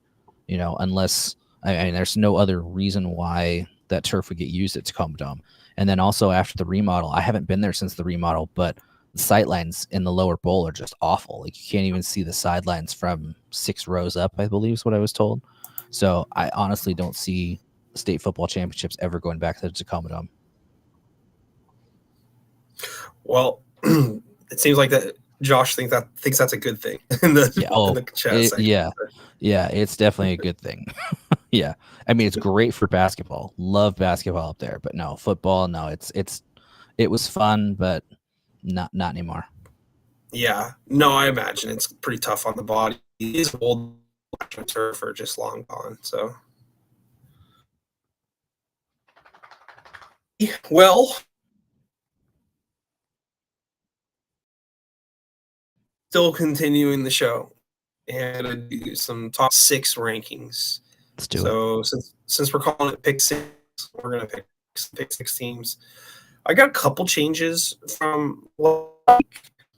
Unless there's no other reason why that turf would get used at Tacoma Dome. And then also after the remodel, I haven't been there since the remodel, but the sightlines in the lower bowl are just awful. Like you can't even see the sidelines from 6 rows up, I believe is what I was told. So I honestly don't see state football championships ever going back to the Tacoma Dome. Well, it seems like that Josh thinks that's a good thing in the chat section. Yeah, it's definitely a good thing. Yeah, I mean it's great for basketball. Love basketball up there, but no football. No, it was fun, but not anymore. Yeah, no, I imagine it's pretty tough on the body. These old turf are just long gone. So, well, still continuing the show, and I do some top 6 rankings. Let's do it. Since we're calling it pick 6, we're gonna pick 6 teams. I got a couple changes from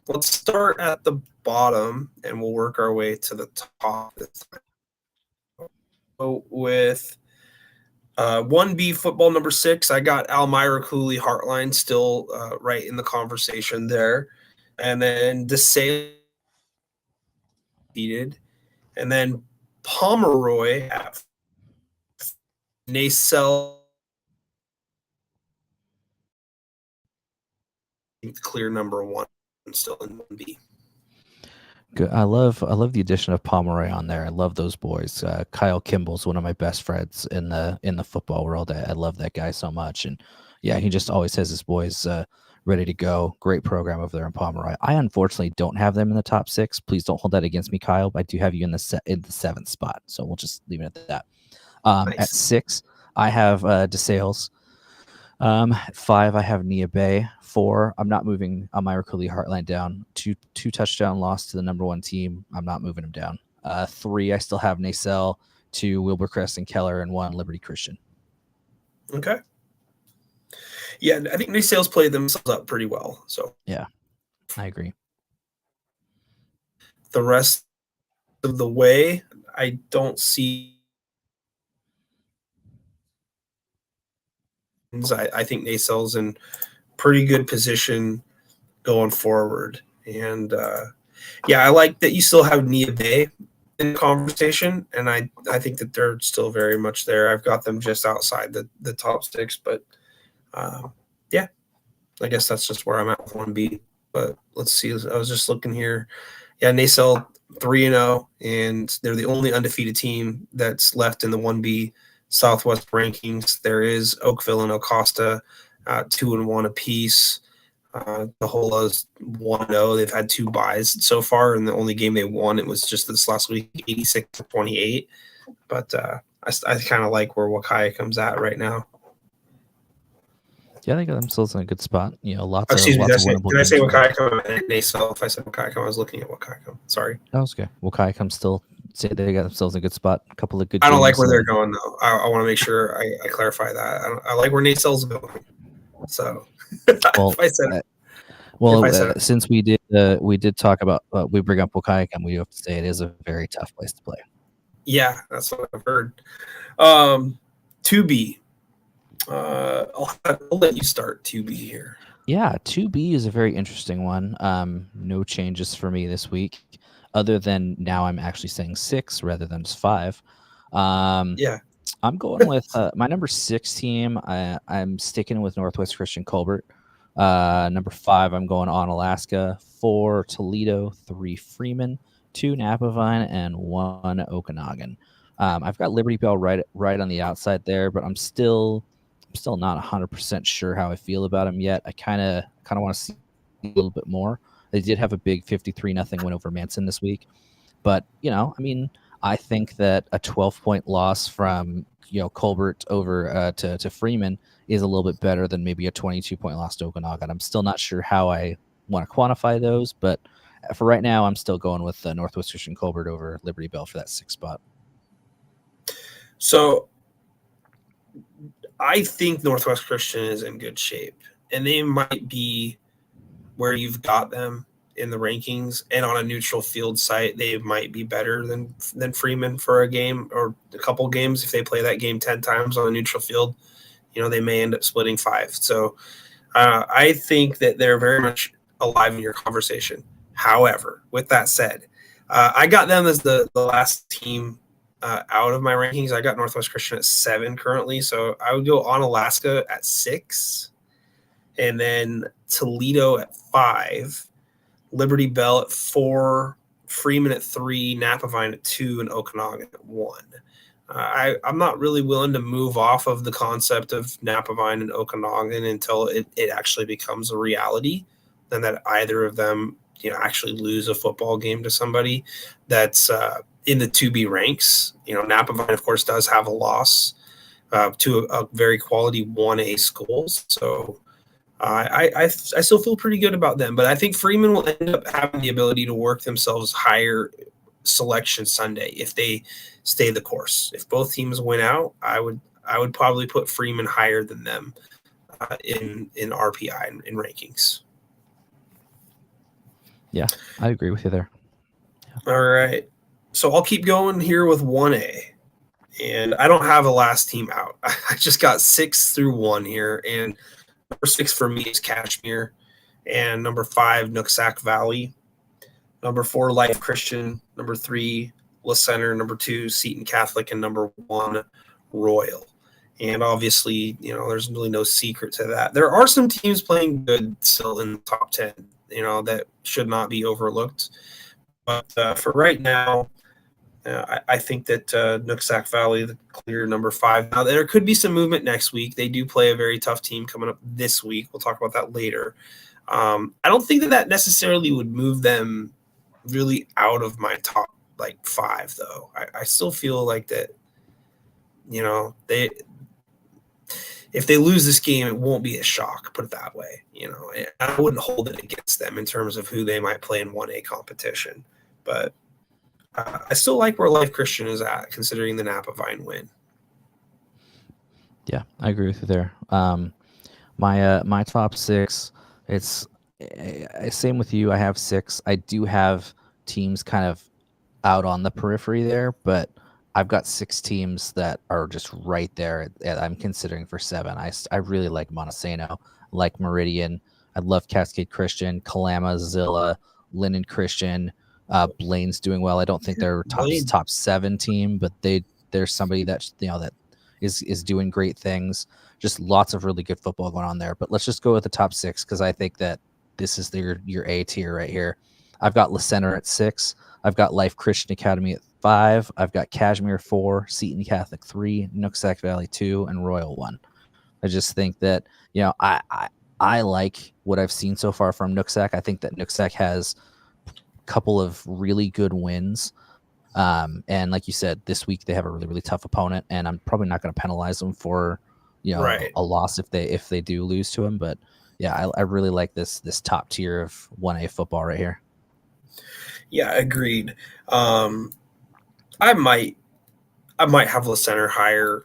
let's start at the bottom and we'll work our way to the top this time. So with 1B football number 6, I got Almira Cooley Heartline still right in the conversation there. And then DeSale, and then Pomeroy at Nacelle, clear number 1 still in 1B. Good. I love the addition of Pomeroy on there. I love those boys. Kyle Kimball's one of my best friends in the football world. I love that guy so much, and yeah, he just always has his boys ready to go. Great program over there in Pomeroy. I unfortunately don't have them in the top 6. Please don't hold that against me, Kyle. But I do have you in the 7th spot, so we'll just leave it at that. Nice. At 6, I have DeSales. 5, I have Nia Bay. 4, I'm not moving Amiraculi Heartland down. Two touchdown loss to the number 1 team. I'm not moving him down. 3, I still have Nacelle. 2, Wilburcrest and Keller, and 1, Liberty Christian. Okay. Yeah, I think Nacelles played themselves up pretty well. So yeah, I agree. The rest of the way, I don't see. I think Nacelles in pretty good position going forward. And I like that you still have Nia Bay in the conversation, and I think that they're still very much there. I've got them just outside the top 6, but I guess that's just where I'm at with 1B. But let's see. I was just looking here. Yeah, Nacelle 3-0, and they're the only undefeated team that's left in the 1B Southwest rankings. There is Oakville and Acosta, 2-1 apiece. The Hola's 1-0. They've had 2 buys so far, and the only game they won, it was just this last week, 86-28. But I kind of like where Wakaya comes at right now. Yeah, they got themselves in a good spot. Lots Excuse of me, winnable did I say games. Wakayacum? Nacelle. If I said Wakayacum, I was looking at Wakayacum. Sorry. That was okay. Wakayacum still say they got themselves in a good spot. A couple of good. I don't like where they're going though. I want to make sure I clarify that. I like where Nacelle's going. So, well, since we did talk about we bring up Wakayacum, we have to say it is a very tough place to play. Yeah, that's what I've heard. 2B. I'll let you start 2B here. Yeah, 2B is a very interesting one. No changes for me this week, other than now I'm actually saying 6 rather than just 5. Yeah, I'm going with my number 6 team. I'm sticking with Northwest Christian Colbert. Number 5, I'm going on Alaska. 4, Toledo. 3, Freeman. 2, Napavine, and 1, Okanagan. I've got Liberty Bell right on the outside there, but I'm still not 100% sure how I feel about him yet. I kind of want to see a little bit more. They did have a big 53-0 win over Manson this week, but I think that a 12-point loss from Colbert over to Freeman is a little bit better than maybe a 22-point loss to Okanagan. I'm still not sure how I want to quantify those, but for right now, I'm still going with Northwest Christian Colbert over Liberty Bell for that 6th spot. So I think Northwest Christian is in good shape, and they might be where you've got them in the rankings, and on a neutral field site, they might be better than Freeman for a game or a couple games. If they play that game 10 times on a neutral field, they may end up splitting 5. So I think that they're very much alive in your conversation. However, with that said, I got them as the last team out of my rankings. I got Northwest Christian at 7 currently, so I would go on Alaska at 6, and then Toledo at 5, Liberty Bell at 4, Freeman at 3, Napavine at 2, and Okanagan at 1. I'm not really willing to move off of the concept of Napavine and Okanagan until it actually becomes a reality, and that either of them actually lose a football game to somebody that's in the 2B ranks. Napavine, of course, does have a loss to a very quality 1A school. So I still feel pretty good about them. But I think Freeman will end up having the ability to work themselves higher selection Sunday if they stay the course. If both teams win out, I would probably put Freeman higher than them in RPI in rankings. Yeah, I agree with you there. Yeah. All right. So I'll keep going here with 1A. And I don't have a last team out. I just got 6 through 1 here. And number 6 for me is Kashmir. And number 5, Nooksack Valley. Number 4, Life Christian. Number 3, La Center. Number 2, Seton Catholic. And number 1, Royal. And obviously, there's really no secret to that. There are some teams playing good still in the top 10, that should not be overlooked. But for right now, I think that Nooksack Valley, the clear number 5. Now, there could be some movement next week. They do play a very tough team coming up this week. We'll talk about that later. I don't think that necessarily would move them really out of my top 5, though. I still feel like that, if they lose this game, it won't be a shock, put it that way. I wouldn't hold it against them in terms of who they might play in 1A competition. But I still like where Life Christian is at, considering the Napa Vine win. Yeah, I agree with you there. My top 6, it's same with you. I have 6. I do have teams kind of out on the periphery there, but I've got 6 teams that are just right there that I'm considering for 7. I really like Montesano, like Meridian. I love Cascade Christian, Kalama, Zilla, Linden Christian. Blaine's doing well. I don't think they're top 7 team, but they're somebody that that is doing great things. Just lots of really good football going on there. But let's just go with the top 6 because I think that this is your A tier right here. I've got La Center at 6. I've got Life Christian Academy at 5. I've got Kashmir 4, Seton Catholic 3, Nooksack Valley 2, and Royal 1. I just think that I like what I've seen so far from Nooksack. I think that Nooksack has a couple of really good wins. And like you said, this week they have a really, really tough opponent, and I'm probably not going to penalize them for a loss if they do lose to him. But yeah, I really like this top tier of 1A football right here. Yeah, agreed. I might have La Center higher.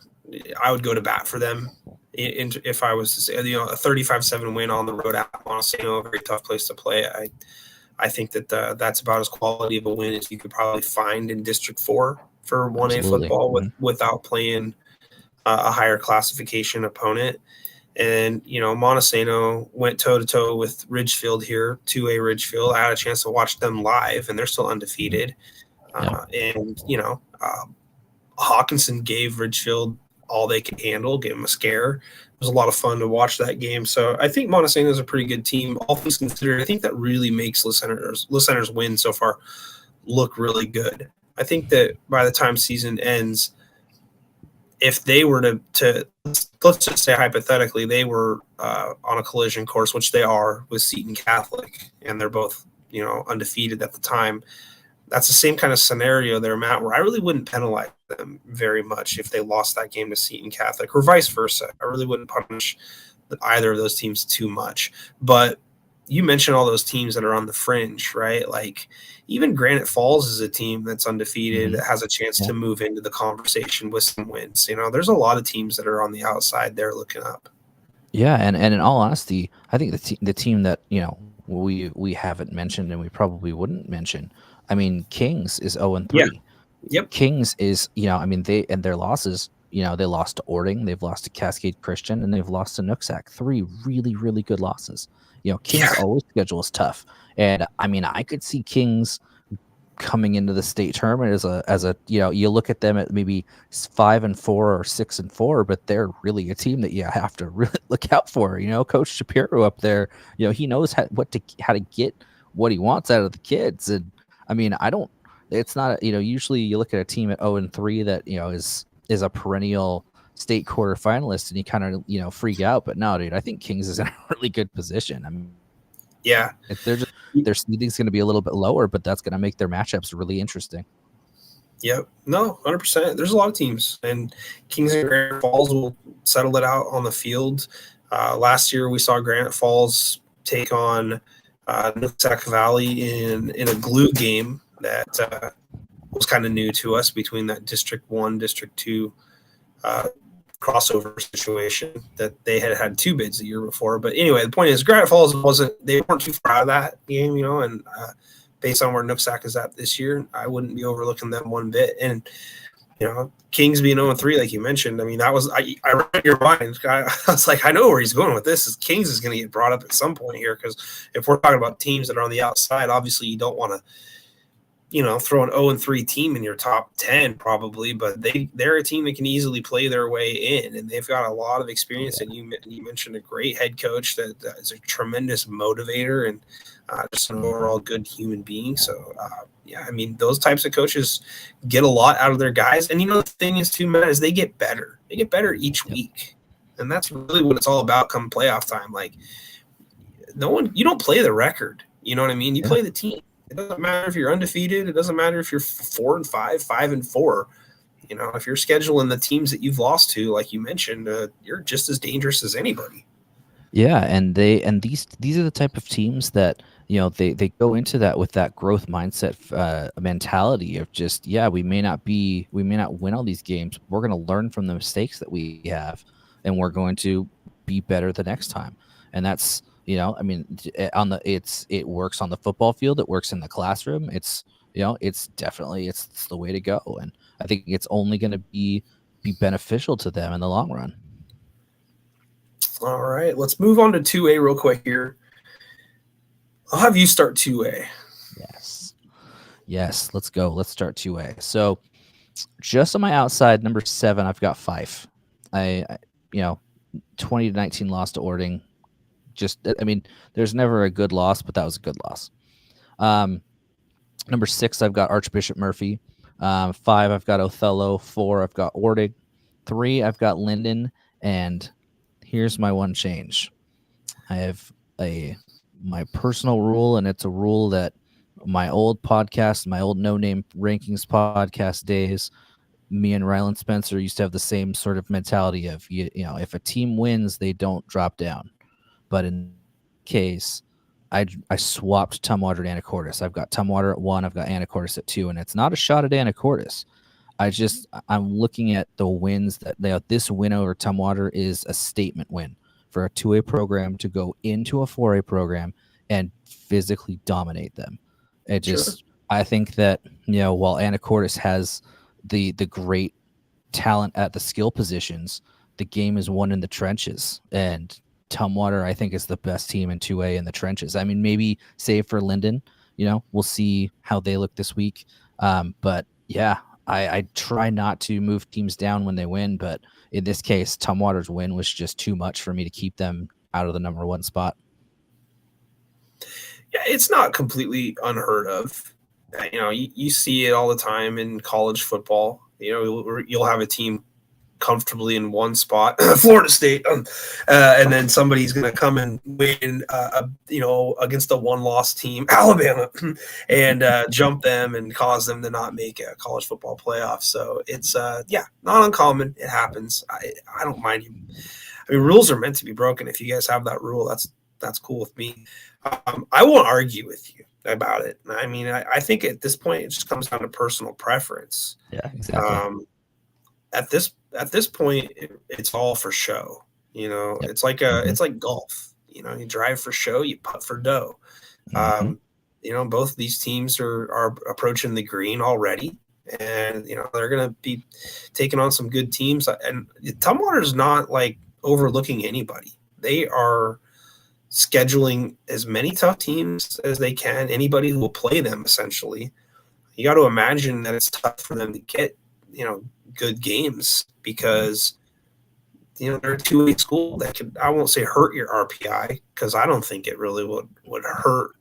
I would go to bat for them if I was to say, a 35-7 win on the road at Montesano, a very tough place to play. I think that that's about as quality of a win as you could probably find in District 4 for 1A football without playing a higher classification opponent. And, Montesano went toe-to-toe with Ridgefield here, 2A Ridgefield. I had a chance to watch them live, and they're still undefeated. And, Hawkinson gave Ridgefield all they could handle, gave them a scare. It was a lot of fun to watch that game. So I think Montesano is a pretty good team, all things considered. I think that really makes La Center's win so far look really good. I think that by the time season ends, if they were to let's just say hypothetically they were on a collision course, which they are with Seton Catholic, and they're both undefeated at the time, that's the same kind of scenario there, Matt, where I really wouldn't penalize them very much if they lost that game to Seton Catholic, or vice versa. I really wouldn't punish either of those teams too much. But you mentioned all those teams that are on the fringe, right? Like even Granite Falls is a team that's undefeated, that has a chance to move into the conversation with some wins. There's a lot of teams that are on the outside there looking up. Yeah, and in all honesty, I think the team that we haven't mentioned and we probably wouldn't mention. I mean, Kings is 0-3. Yeah. Yep. Kings is their losses. They lost to Ording, they've lost to Cascade Christian, and they've lost to Nooksack. 3 really, really good losses. Kings' always schedule is tough, and I mean, I could see Kings coming into the state tournament as a you look at them at maybe 5-4 or 6-4, but they're really a team that you have to really look out for. Coach Shapiro up there, he knows how to get what he wants out of the kids, and I mean, it's not usually you look at a team at 0-3 that is a perennial state quarterfinalist, and you kind of freak out. But no, dude, I think Kings is in a really good position. I mean, yeah, their seeding's going to be a little bit lower, but that's going to make their matchups really interesting. Yep. No, 100%. There's a lot of teams, and Kings and Granite Falls will settle it out on the field. Last year, we saw Granite Falls take on Nooksack Valley in a glue game that was kind of new to us, between that District 1, District 2 crossover situation that they had 2 bids the year before. But anyway, the point is Granite Falls they weren't too far out of that game, and based on where Nooksack is at this year, I wouldn't be overlooking them one bit. And Kings being 0-3, like you mentioned, I mean, that was I read your mind. I was like, I know where he's going with this. Kings is going to get brought up at some point here, because if we're talking about teams that are on the outside, obviously you don't want to throw an 0-3 team in your top 10 probably, but they're a team that can easily play their way in, and they've got a lot of experience. And you mentioned a great head coach that is a tremendous motivator and just an overall good human being. So yeah, I mean, those types of coaches get a lot out of their guys. And the thing is too, Matt, is they get better. They get better each week, and that's really what it's all about come playoff time. Like you don't play the record. You know what I mean? You play the team. It doesn't matter if you're undefeated. It doesn't matter if you're 4-5, 5-4. You know, if you're scheduling the teams that you've lost to, like you mentioned, you're just as dangerous as anybody. Yeah, and these are the type of teams that they go into that with that growth mindset mentality of just we may not win all these games. We're going to learn from the mistakes that we have, and we're going to be better the next time. And that's I mean it works on the football field, it works in the classroom. It's definitely it's the way to go, and I think it's only going to be beneficial to them in the long run. All right, let's move on to 2A real quick here. I'll have you start 2A. Yes, let's go. Let's start 2A. So just on my outside, number 7, I've got Fife. I 20-19 loss to Ording. There's never a good loss, but that was a good loss. Number 6, I've got Archbishop Murphy. 5, I've got Othello. 4, I've got Ording. 3, I've got Linden. And here's my one change. I have my personal rule, and it's a rule that my old podcast, my old No Name Rankings podcast days, me and Ryland Spencer used to have the same sort of mentality of if a team wins, they don't drop down. But in this case, I swapped Tumwater to Anacortes. I've got Tumwater at 1, I've got Anacortes at 2, and it's not a shot at Anacortes. I'm looking at the wins that this win over Tumwater is a statement win for a 2A program to go into a 4A program and physically dominate them. I think that while Anacortes has the great talent at the skill positions, the game is won in the trenches, and Tumwater I think is the best team in 2A in the trenches. I mean, maybe save for Linden, we'll see how they look this week. But yeah, I try not to move teams down when they win, but in this case, Tumwater's win was just too much for me to keep them out of the number 1 spot. Yeah, it's not completely unheard of. You see it all the time in college football. You'll have a team comfortably in one spot, Florida State, and then somebody's going to come and win, against a one-loss team, Alabama, and jump them and cause them to not make a college football playoff. So it's not uncommon. It happens. I don't mind you. I mean, rules are meant to be broken. If you guys have that rule, that's cool with me. I won't argue with you about it. I mean, I think at this point it just comes down to personal preference. Yeah, exactly. At this point, it's all for show. Yep. It's like it's like golf. You drive for show, you putt for dough. Both of these teams are approaching the green already, and they're going to be taking on some good teams. And Tumwater is not like overlooking anybody. They are scheduling as many tough teams as they can. Anybody who will play them, essentially. You got to imagine that it's tough for them to get good games because they're a 2A school that could, I won't say hurt your RPI, because I don't think it really would hurt.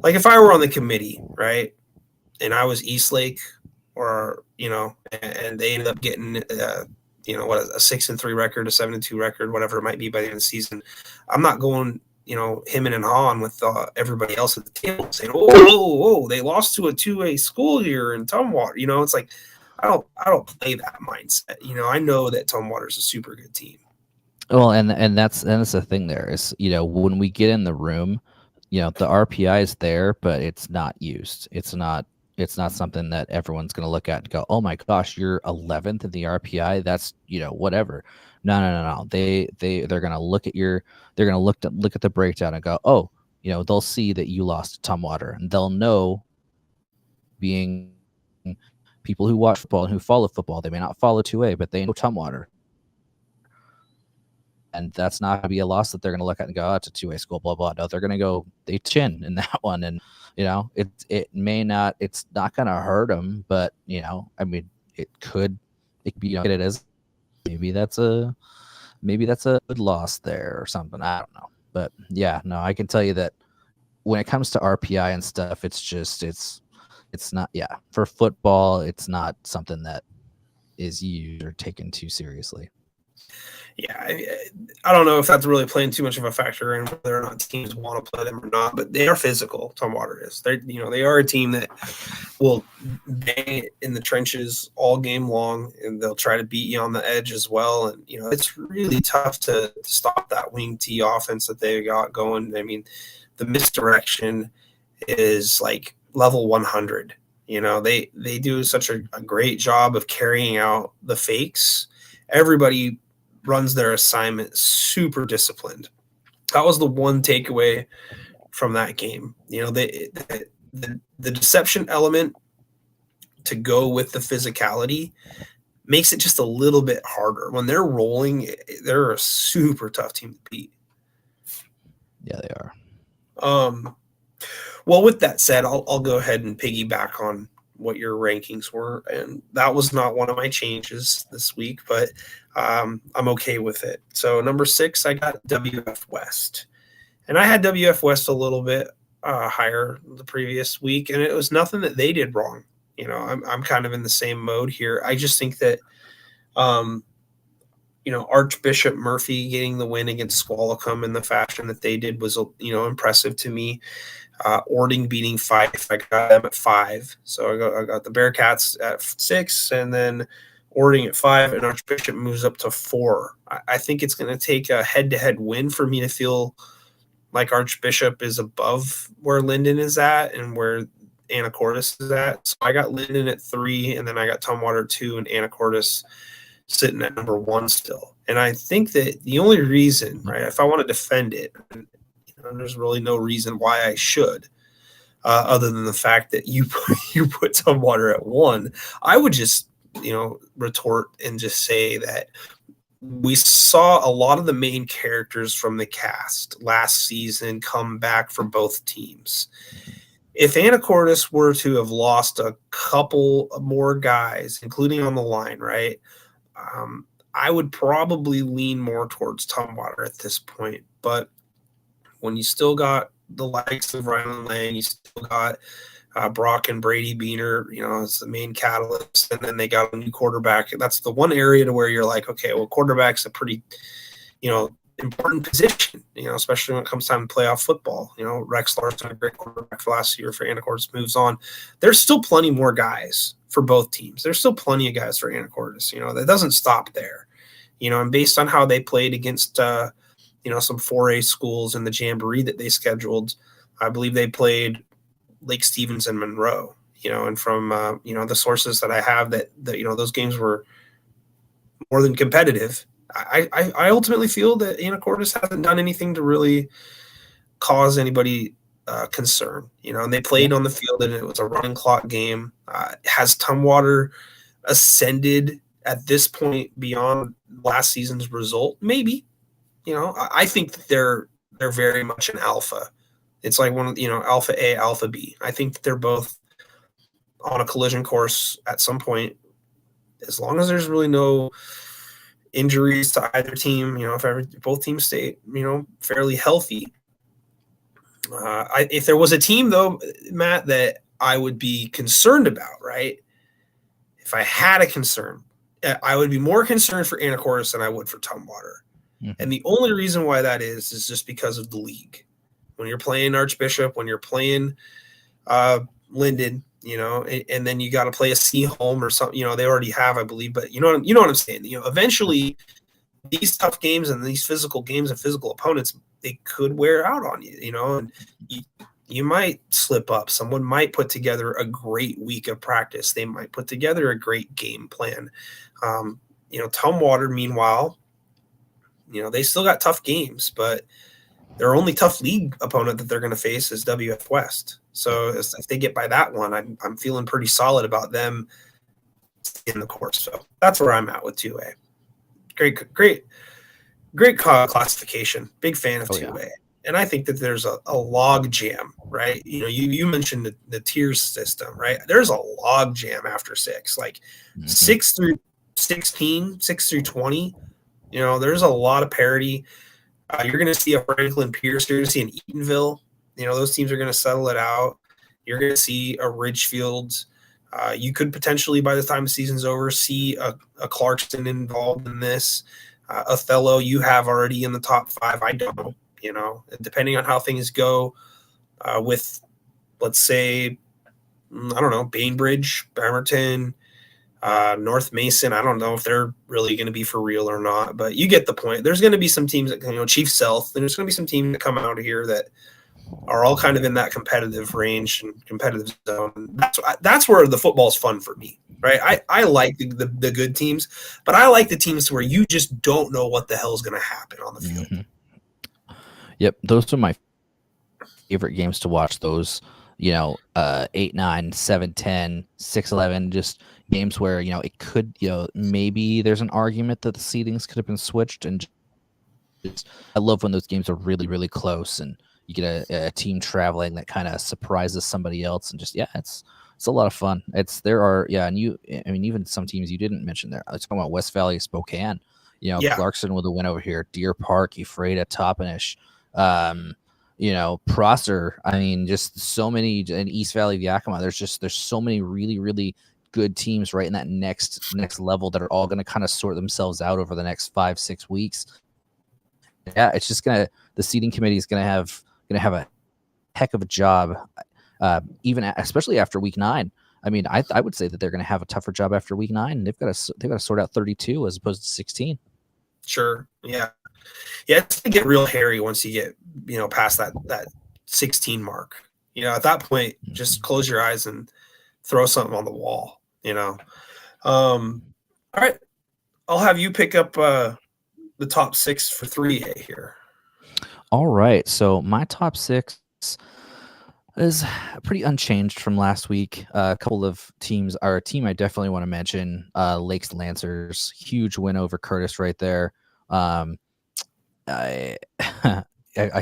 Like if I were on the committee, right, and I was Eastlake, or and they ended up getting a 6-3 record, a 7-2 record, whatever it might be by the end of the season, I'm not going hemming and hawing with everybody else at the table saying, oh, they lost to a 2A school here in Tumwater. It's like, I don't play that mindset. I know that Tumwater is a super good team. Well, and that's the thing there is, when we get in the room, the RPI is there, but it's not used. It's not something that everyone's going to look at and go, oh my gosh, you're 11th in the RPI. That's, whatever. No. They're going to look at they're going to look at the breakdown and go, oh, they'll see that you lost to Tumwater, and they'll know, being people who watch football and who follow football, they may not follow 2A, but they know Tumwater. And that's not going to be a loss that they're going to look at and go, oh, it's a 2A school, blah, blah. No, they're going to go, they chin in that one. And, it's not going to hurt them, but, it could be, it as maybe that's a good loss there or something. I don't know. But yeah, no, I can tell you that when it comes to RPI and stuff, it's not, for football, it's not something that is used or taken too seriously. Yeah, I don't know if that's really playing too much of a factor in whether or not teams want to play them or not, but they are physical. Tumwater is. They are a team that will bang it in the trenches all game long, and they'll try to beat you on the edge as well. And it's really tough to stop that wing T offense that they got going. I mean, the misdirection is like level 100. They do such a great job of carrying out the fakes. Everybody runs their assignment super disciplined. That was the one takeaway from that game. The deception element to go with the physicality makes it just a little bit harder. When they're rolling, they're a super tough team to beat. Yeah, they are. Well, with that said, I'll go ahead and piggyback on what your rankings were, and that was not one of my changes this week, but I'm okay with it. So number 6, I got WF West, and I had WF West a little bit higher the previous week, and it was nothing that they did wrong. I'm kind of in the same mode here. I just think that Archbishop Murphy getting the win against Squalicum in the fashion that they did was impressive to me. Ording beating Fife, I got them at 5. So I got the Bearcats at 6, and then Ording at 5, and Archbishop moves up to 4. I think it's going to take a head-to-head win for me to feel like Archbishop is above where Linden is at and where Anacortes is at. So I got Linden at 3, and then I got Tumwater 2, and Anacortes sitting at number 1 still. And I think that the only reason, right, if I want to defend it, there's really no reason why I should, other than the fact that you put Tumwater at 1. I would just, retort and just say that we saw a lot of the main characters from the cast last season come back for both teams. If Anacortes were to have lost a couple more guys, including on the line, right, I would probably lean more towards Tumwater at this point. But when you still got the likes of Ryland Lang, you still got Brock and Brady Beaner, as the main catalyst, and then they got a new quarterback. That's the one area to where you're like, okay, well, quarterback's a pretty, important position, especially when it comes time to playoff football. Rex Larson, a great quarterback for last year for Anacortes, moves on. There's still plenty more guys for both teams. There's still plenty of guys for Anacortes. That doesn't stop there. And based on how they played against, some 4A schools in the Jamboree that they scheduled, I believe they played Lake Stevens and Monroe, and from, the sources that I have that those games were more than competitive. I ultimately feel that Anacortes hasn't done anything to really cause anybody concern, and they played on the field and it was a running clock game. Has Tumwater ascended at this point beyond last season's result? Maybe. I think that they're very much an alpha. It's like one of alpha A, alpha B. I think that they're both on a collision course at some point, as long as there's really no injuries to either team. If both teams stay fairly healthy. If there was a team though, Matt, that I would be concerned about, right? If I had a concern, I would be more concerned for Anacortes than I would for Tumwater. Mm-hmm. And the only reason why that is just because of the league. When you're playing Archbishop, when you're playing Linden, and then you got to play a Seaholm or something. They already have, I believe, but you know what I'm saying. Eventually, these tough games and these physical games and physical opponents, they could wear out on you. And you might slip up. Someone might put together a great week of practice. They might put together a great game plan. Tumwater, meanwhile, they still got tough games, but their only tough league opponent that they're going to face is WF West. So if they get by that one, I'm feeling pretty solid about them in the course. So that's where I'm at with 2A. Great classification. Big fan of 2A. Yeah. And I think that there's a log jam, right? You mentioned the tiers system, right? There's a log jam after 6, like 6 through 16, 6 through 20. There's a lot of parity. You're going to see a Franklin Pierce. You're going to see an Eatonville. Those teams are going to settle it out. You're going to see a Ridgefield. You could potentially, by the time the season's over, see a Clarkston involved in this. Othello, you have already in the top 5. I don't, depending on how things go with, let's say, I don't know, Bainbridge, Bremerton, North Mason. I don't know if they're really going to be for real or not, but you get the point. There's going to be some teams that, Chief South, there's going to be some teams that come out of here that are all kind of in that competitive range and competitive zone. That's where the football's fun for me, right? I like the good teams, but I like the teams where you just don't know what the hell is going to happen on the field. Mm-hmm. Yep, those are my favorite games to watch. Those, 8-9, 7-10, 6-11, just games where it could, maybe there's an argument that the seedings could have been switched, and I love when those games are really, really close and you get a team traveling that kind of surprises somebody else, and just it's a lot of fun. And even some teams you didn't mention there. I was talking about West Valley, Spokane. Clarkson with a win over here. Deer Park, Ephrata, Toppenish, Prosser. I mean, just so many in East Valley of Yakima. There's so many really, really good teams right in that next level that are all going to kind of sort themselves out over the next 5-6 weeks. Yeah, it's just the seating committee is gonna have a heck of a job, especially after week 9. I mean, I would say that they're gonna have a tougher job after week 9. They've got to sort out 32 as opposed to 16. Sure, yeah, it's gonna get real hairy once you get past that 16 mark. At that point, just close your eyes and throw something on the wall. All right, I'll have you pick up the top 6 for 3A here. All right. So my top 6 is pretty unchanged from last week. A couple of teams, or a team I definitely want to mention, Lakes Lancers, huge win over Curtis right there. I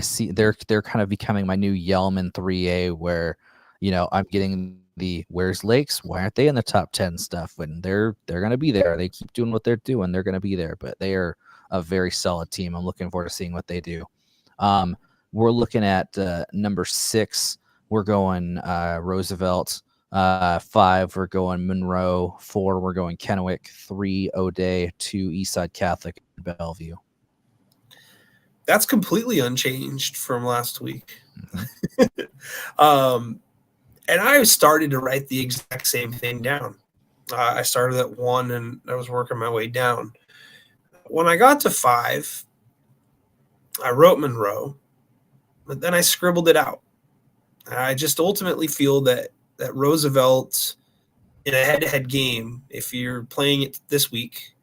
see they're kind of becoming my new Yelm in 3A, where I'm getting the where's Lakes? Why aren't they in the top 10 stuff? When they're going to be there. They keep doing what they're doing. They're going to be there, but they are a very solid team. I'm looking forward to seeing what they do. We're looking at number 6. We're going Roosevelt. 5, we're going Monroe. 4, we're going Kennewick. 3, O'Day. 2, Eastside Catholic, Bellevue. That's completely unchanged from last week. And I started to write the exact same thing down. I started at 1 and I was working my way down. When I got to 5, I wrote Monroe, but then I scribbled it out. I just ultimately feel that Roosevelt, in a head-to-head game, if you're playing it this week,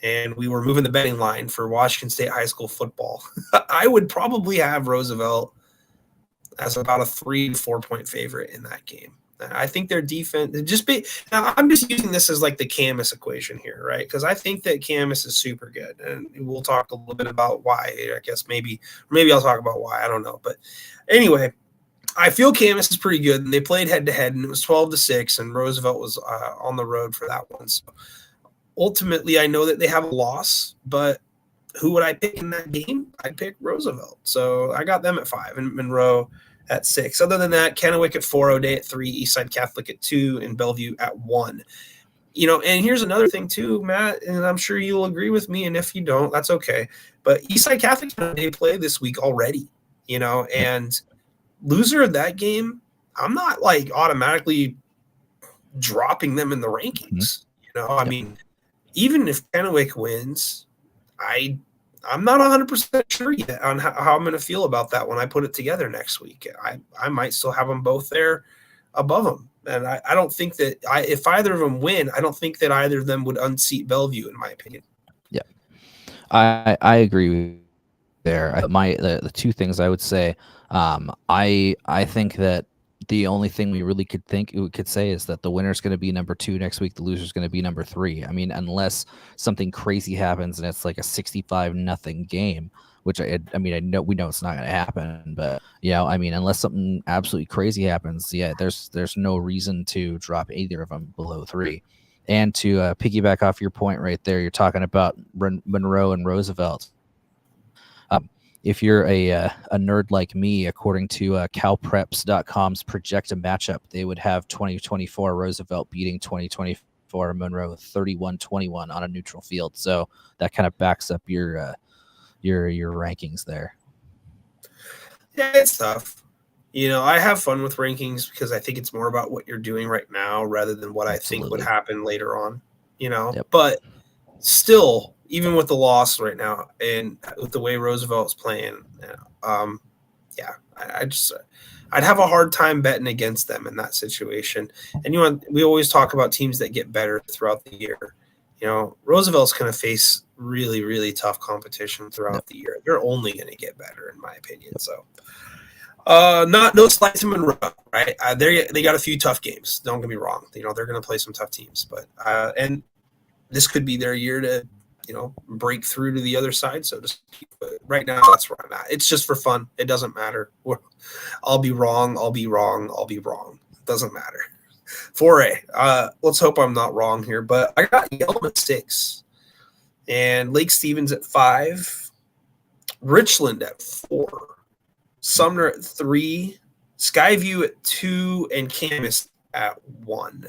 and we were moving the betting line for Washington State high school football, I would probably have Roosevelt as about a 3 to 4 point favorite in that game. I think their defense now I'm just using this as like the Camus equation here, right? Because I think that Camus is super good, and we'll talk a little bit about why. I guess maybe I'll talk about why. I don't know, but anyway, I feel Camus is pretty good, and they played head to head, and it was 12-6, and Roosevelt was on the road for that one. So ultimately, I know that they have a loss, but who would I pick in that game? I'd pick Roosevelt. So I got them at 5 and Monroe at 6. Other than that, Kennewick at 4, O'Day at 3, Eastside Catholic at 2, and Bellevue at 1. And here's another thing too, Matt, and I'm sure you'll agree with me, and if you don't, that's okay. But Eastside Catholic, they play this week already, and loser of that game, I'm not like automatically dropping them in the rankings. I mean, even if Kennewick wins, I'm not 100% sure yet on how I'm going to feel about that when I put it together next week. I might still have them both there above them. And I don't think that if either of them win, I don't think that either of them would unseat Bellevue, in my opinion. Yeah, I agree with you there. The 2 things I would say, I think that the only thing we really could say is that the winner's going to be number 2 next week. The loser's going to be number 3. I mean, unless something crazy happens and it's like a 65-0 game, which I know we know it's not going to happen, but unless something absolutely crazy happens, there's no reason to drop either of them below 3. And to piggyback off your point right there, you're talking about Monroe and Roosevelt. If you're a nerd like me, according to calpreps.com's project a matchup, they would have 2024 Roosevelt beating 2024 Monroe 31-21 on a neutral field. So that kind of backs up your rankings there. Yeah, it's tough. I have fun with rankings because I think it's more about what you're doing right now rather than what I think would Absolutely. happen lalater on. Yep. But still, even with the loss right now and with the way Roosevelt's playing, yeah, I'd have a hard time betting against them in that situation. And we always talk about teams that get better throughout the year. Roosevelt's going to face really, really tough competition Yep. throughout the year. They're only going to get better, in my opinion. Yep. So, not no slight to Monroe, right? They got a few tough games. Don't get me wrong. They're going to play some tough teams, but and this could be their year to break through to the other side, so to speak. But right now, that's where I'm at. It's just for fun. It doesn't matter. I'll be wrong. I'll be wrong. I'll be wrong. It doesn't matter. 4A. Let's hope I'm not wrong here, but I got Yelm at 6 and Lake Stevens at 5, Richland at 4, Sumner at 3, Skyview at 2, and Camas at 1.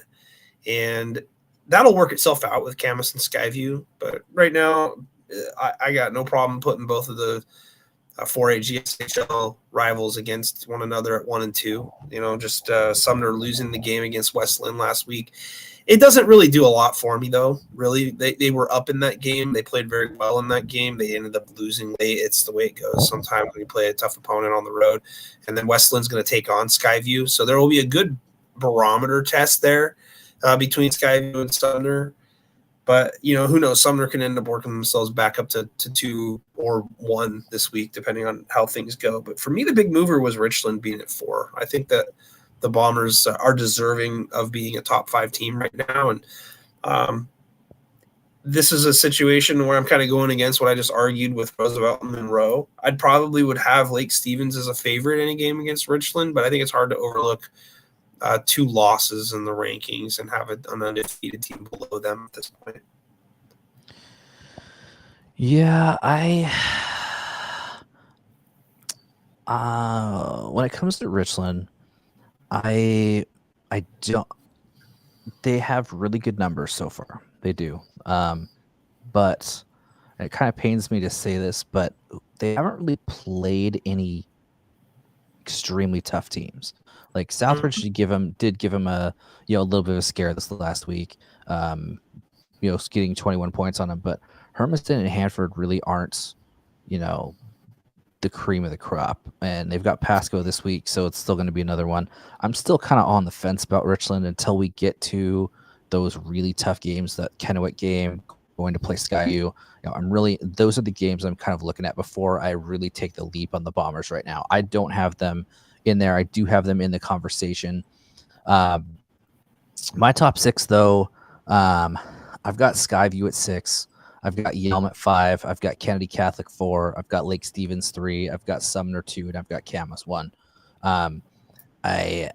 And that'll work itself out with Camas and Skyview. But right now, I got no problem putting both of the 4A GSHL rivals against one another at 1 and 2. Just Sumner losing the game against Westland last week. It doesn't really do a lot for me, though. Really, they were up in that game. They played very well in that game. They ended up losing late. It's the way it goes sometimes when you play a tough opponent on the road. And then Westland's going to take on Skyview. So there will be a good barometer test there between Skyview and Sumner. But, who knows? Sumner can end up working themselves back up to 2 or 1 this week, depending on how things go. But for me, the big mover was Richland being at 4. I think that the Bombers are deserving of being a top 5 team right now. And this is a situation where I'm kind of going against what I just argued with Roosevelt and Monroe. I'd probably would have Lake Stevens as a favorite in a game against Richland, but I think it's hard to overlook 2 losses in the rankings and have an undefeated team below them at this point. Yeah, when it comes to Richland, I don't. They have really good numbers so far. They do, but it kind of pains me to say this, but they haven't really played any extremely tough teams. Like Southbridge did give him a little bit of a scare this last week. Getting 21 points on him, but Hermiston and Hanford really aren't, the cream of the crop. And they've got Pasco this week, so it's still going to be another one. I'm still kind of on the fence about Richland until we get to those really tough games. That Kennewick game, going to play Skyview. Those are the games I'm kind of looking at before I really take the leap on the Bombers right now. I don't have them in there. I do have them in the conversation. My top 6, though, I've got Skyview at 6. I've got Yelm at 5. I've got Kennedy Catholic 4. I've got Lake Stevens 3. I've got Sumner 2, and I've got Camas 1. I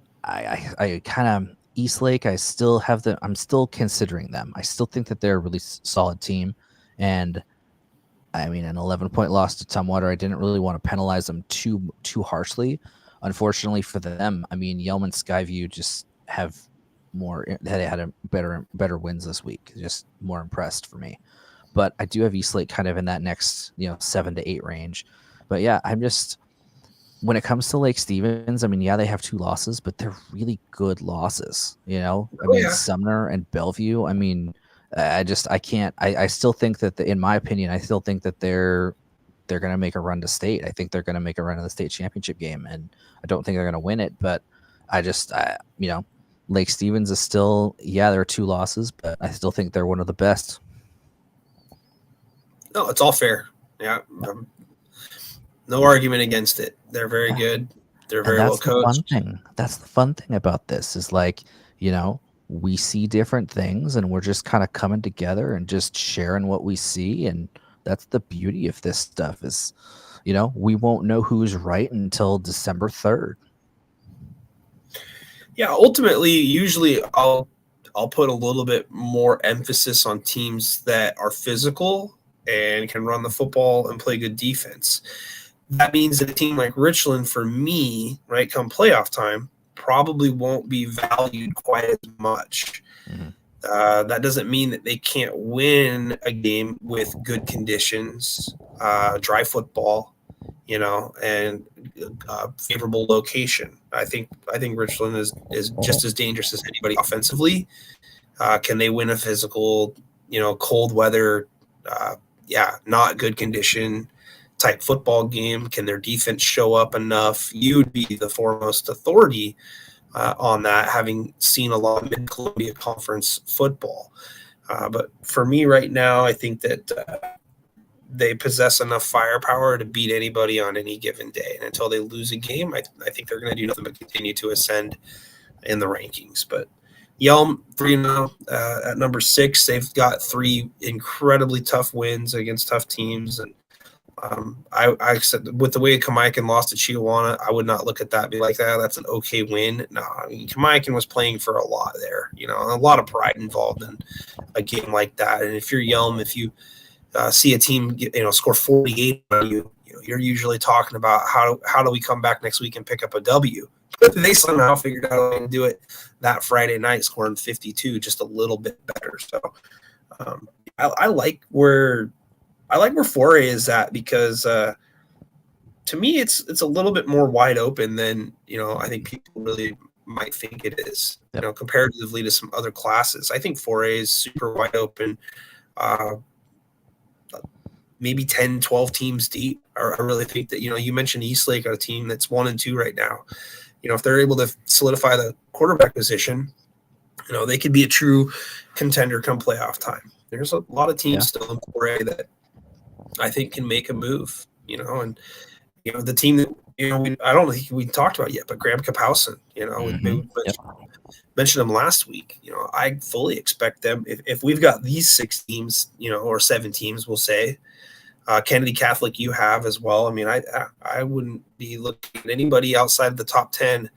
kind of Eastlake. I still have them. I'm still considering them. I still think that they're a really solid team, and I mean, an 11-point loss to Tumwater, I didn't really want to penalize them too harshly. Unfortunately for them, I mean, Yelm and Skyview just have more. They had a better wins this week. Just more impressed for me. But I do have Eastlake kind of in that next 7 to 8 range. But yeah, I'm just, when it comes to Lake Stevens, I mean, yeah, they have 2 losses, but they're really good losses. Sumner and Bellevue. I mean, I can't. I still think that in my opinion, I still think that they're going to make a run to state. I think they're going to make a run in the state championship game, and I don't think they're going to win it. But Lake Stevens is still, there are 2 losses, but I still think they're one of the best. No, it's all fair. Yeah. No argument against it. They're very good. They're very well coached. That's the fun thing about this is we see different things and we're just kind of coming together and just sharing what we see. And that's the beauty of this stuff is, we won't know who's right until December 3rd. Yeah. Ultimately, usually I'll put a little bit more emphasis on teams that are physical and can run the football and play good defense. That means that a team like Richland, for me, right, come playoff time, probably won't be valued quite as much. Mm-hmm. That doesn't mean that they can't win a game with good conditions, dry football, and favorable location. I think Richland is just as dangerous as anybody offensively. Can they win a physical, cold weather, not good condition type football game? Can their defense show up enough? You would be the foremost authority on that, having seen a lot of Mid-Columbia Conference football. But for me right now, I think that they possess enough firepower to beat anybody on any given day. And until they lose a game, I think they're going to do nothing but continue to ascend in the rankings. But Yelm 3-0 at number 6. They've got 3 incredibly tough wins against tough teams. And I said, with the way Kamaikan lost to Chihuahua, I would not look at that and be like, that's an okay win. No, I mean, Kamaikan was playing for a lot there, a lot of pride involved in a game like that. And if you're Yelm, if you see a team score 48 on you, you're usually talking about how do we come back next week and pick up a W. But they somehow figured out a way to do it that Friday night, scoring 52, just a little bit better. So I like where 4A is at, because to me it's a little bit more wide open than I think people really might think it is. Yep. Comparatively to some other classes, I think 4A is super wide open. Maybe 10, 12 teams deep. I really think that, you mentioned Eastlake, a team that's 1-2 right now. If they're able to solidify the quarterback position, they could be a true contender come playoff time. There's a lot of teams still in 4A that I think can make a move, and, the team that, I don't think we talked about yet, but Graham Kapowson, we mentioned them last week. I fully expect them, if we've got these 6 teams, or 7 teams, we'll say, Kennedy Catholic you have as well. I mean, I wouldn't be looking at anybody outside the top 10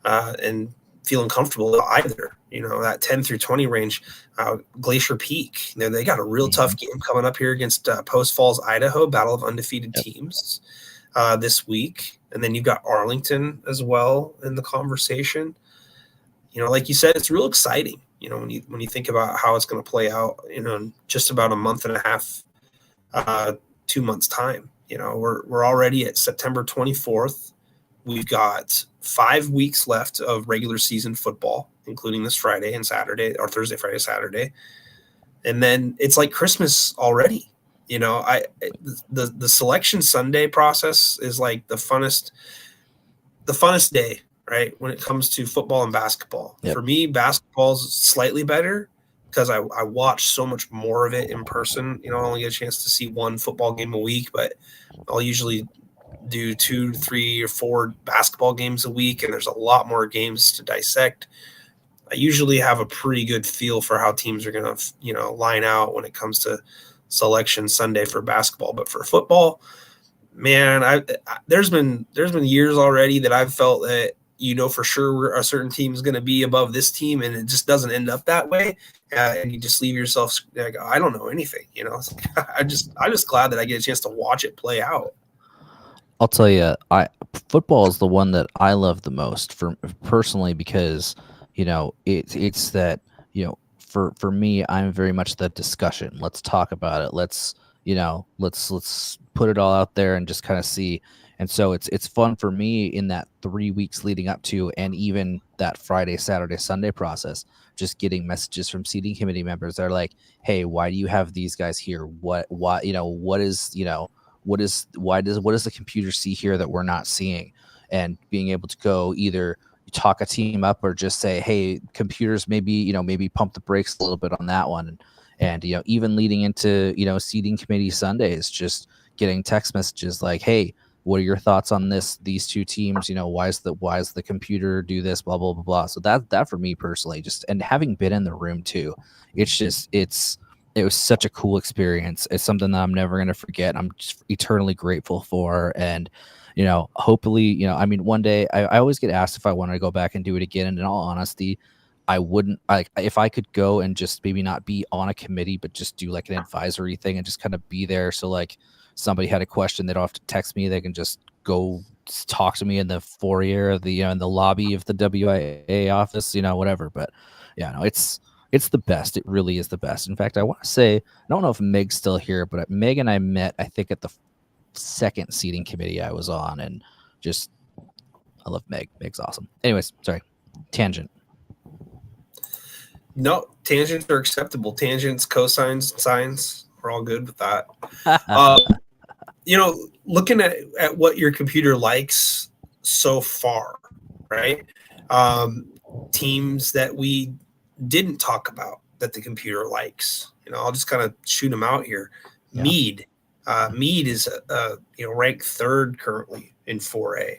and feeling comfortable either. That 10 through 20 range. Glacier Peak, they got a real tough game coming up here against Post Falls, Idaho, battle of undefeated teams this week. And then you've got Arlington as well in the conversation. Like you said, it's real exciting, when you think about how it's going to play out, in just about a month and a half, 2 months time. We're already at September 24th. We've got 5 weeks left of regular season football, including this Friday and Saturday, or Thursday, Friday, Saturday. And then it's like Christmas already. The selection Sunday process is like the funnest day, right, when it comes to football and basketball. Yep. For me, basketball is slightly better because I watch so much more of it in person. I only get a chance to see 1 football game a week, but I'll usually do 2, 3, or 4 basketball games a week, and there's a lot more games to dissect. I usually have a pretty good feel for how teams are going to, line out when it comes to selection Sunday for basketball. But for football, man, there's been years already that I've felt that, for sure a certain team is going to be above this team, and it just doesn't end up that way. And you just leave yourself like, I don't know anything, I'm just glad that I get a chance to watch it play out. I'll tell you, football is the one that I love the most for personally, because, it's that, for me, I'm very much the discussion. Let's talk about it. Let's put it all out there and just kind of see. And so it's fun for me in that 3 weeks leading up to, and even that Friday, Saturday, Sunday process, just getting messages from seating committee members. They're like, hey, why do you have these guys here? What does the computer see here that we're not seeing? And being able to go either talk a team up or just say, hey, computers, maybe pump the brakes a little bit on that one. And even leading into, seating committee Sundays, just getting text messages like, hey, what are your thoughts on these 2 teams? Why is the computer do this, blah, blah, blah, blah. So that for me personally, just, and having been in the room too, it was such a cool experience. It's something that I'm never going to forget. I'm just eternally grateful for. And, hopefully, one day I always get asked if I want to go back and do it again. And in all honesty, I wouldn't, if I could go and just maybe not be on a committee, but just do like an advisory thing and just kind of be there. So like somebody had a question, they don't have to text me. They can just go talk to me in the foyer of the, in the lobby of the WIA office, whatever. But yeah, no, it's the best. It really is the best. In fact, I want to say, I don't know if Meg's still here, but Meg and I met, I think, at the second seating committee I was on, and just I love Meg. Meg's awesome. Anyways, sorry, tangent. No, tangents are acceptable. Tangents, cosines, sines, we're all good with that. Uh, looking at what your computer likes so far, right? Teams that we didn't talk about that the computer likes. I'll just kind of shoot them out here. Yeah. Meade is ranked third currently in 4A.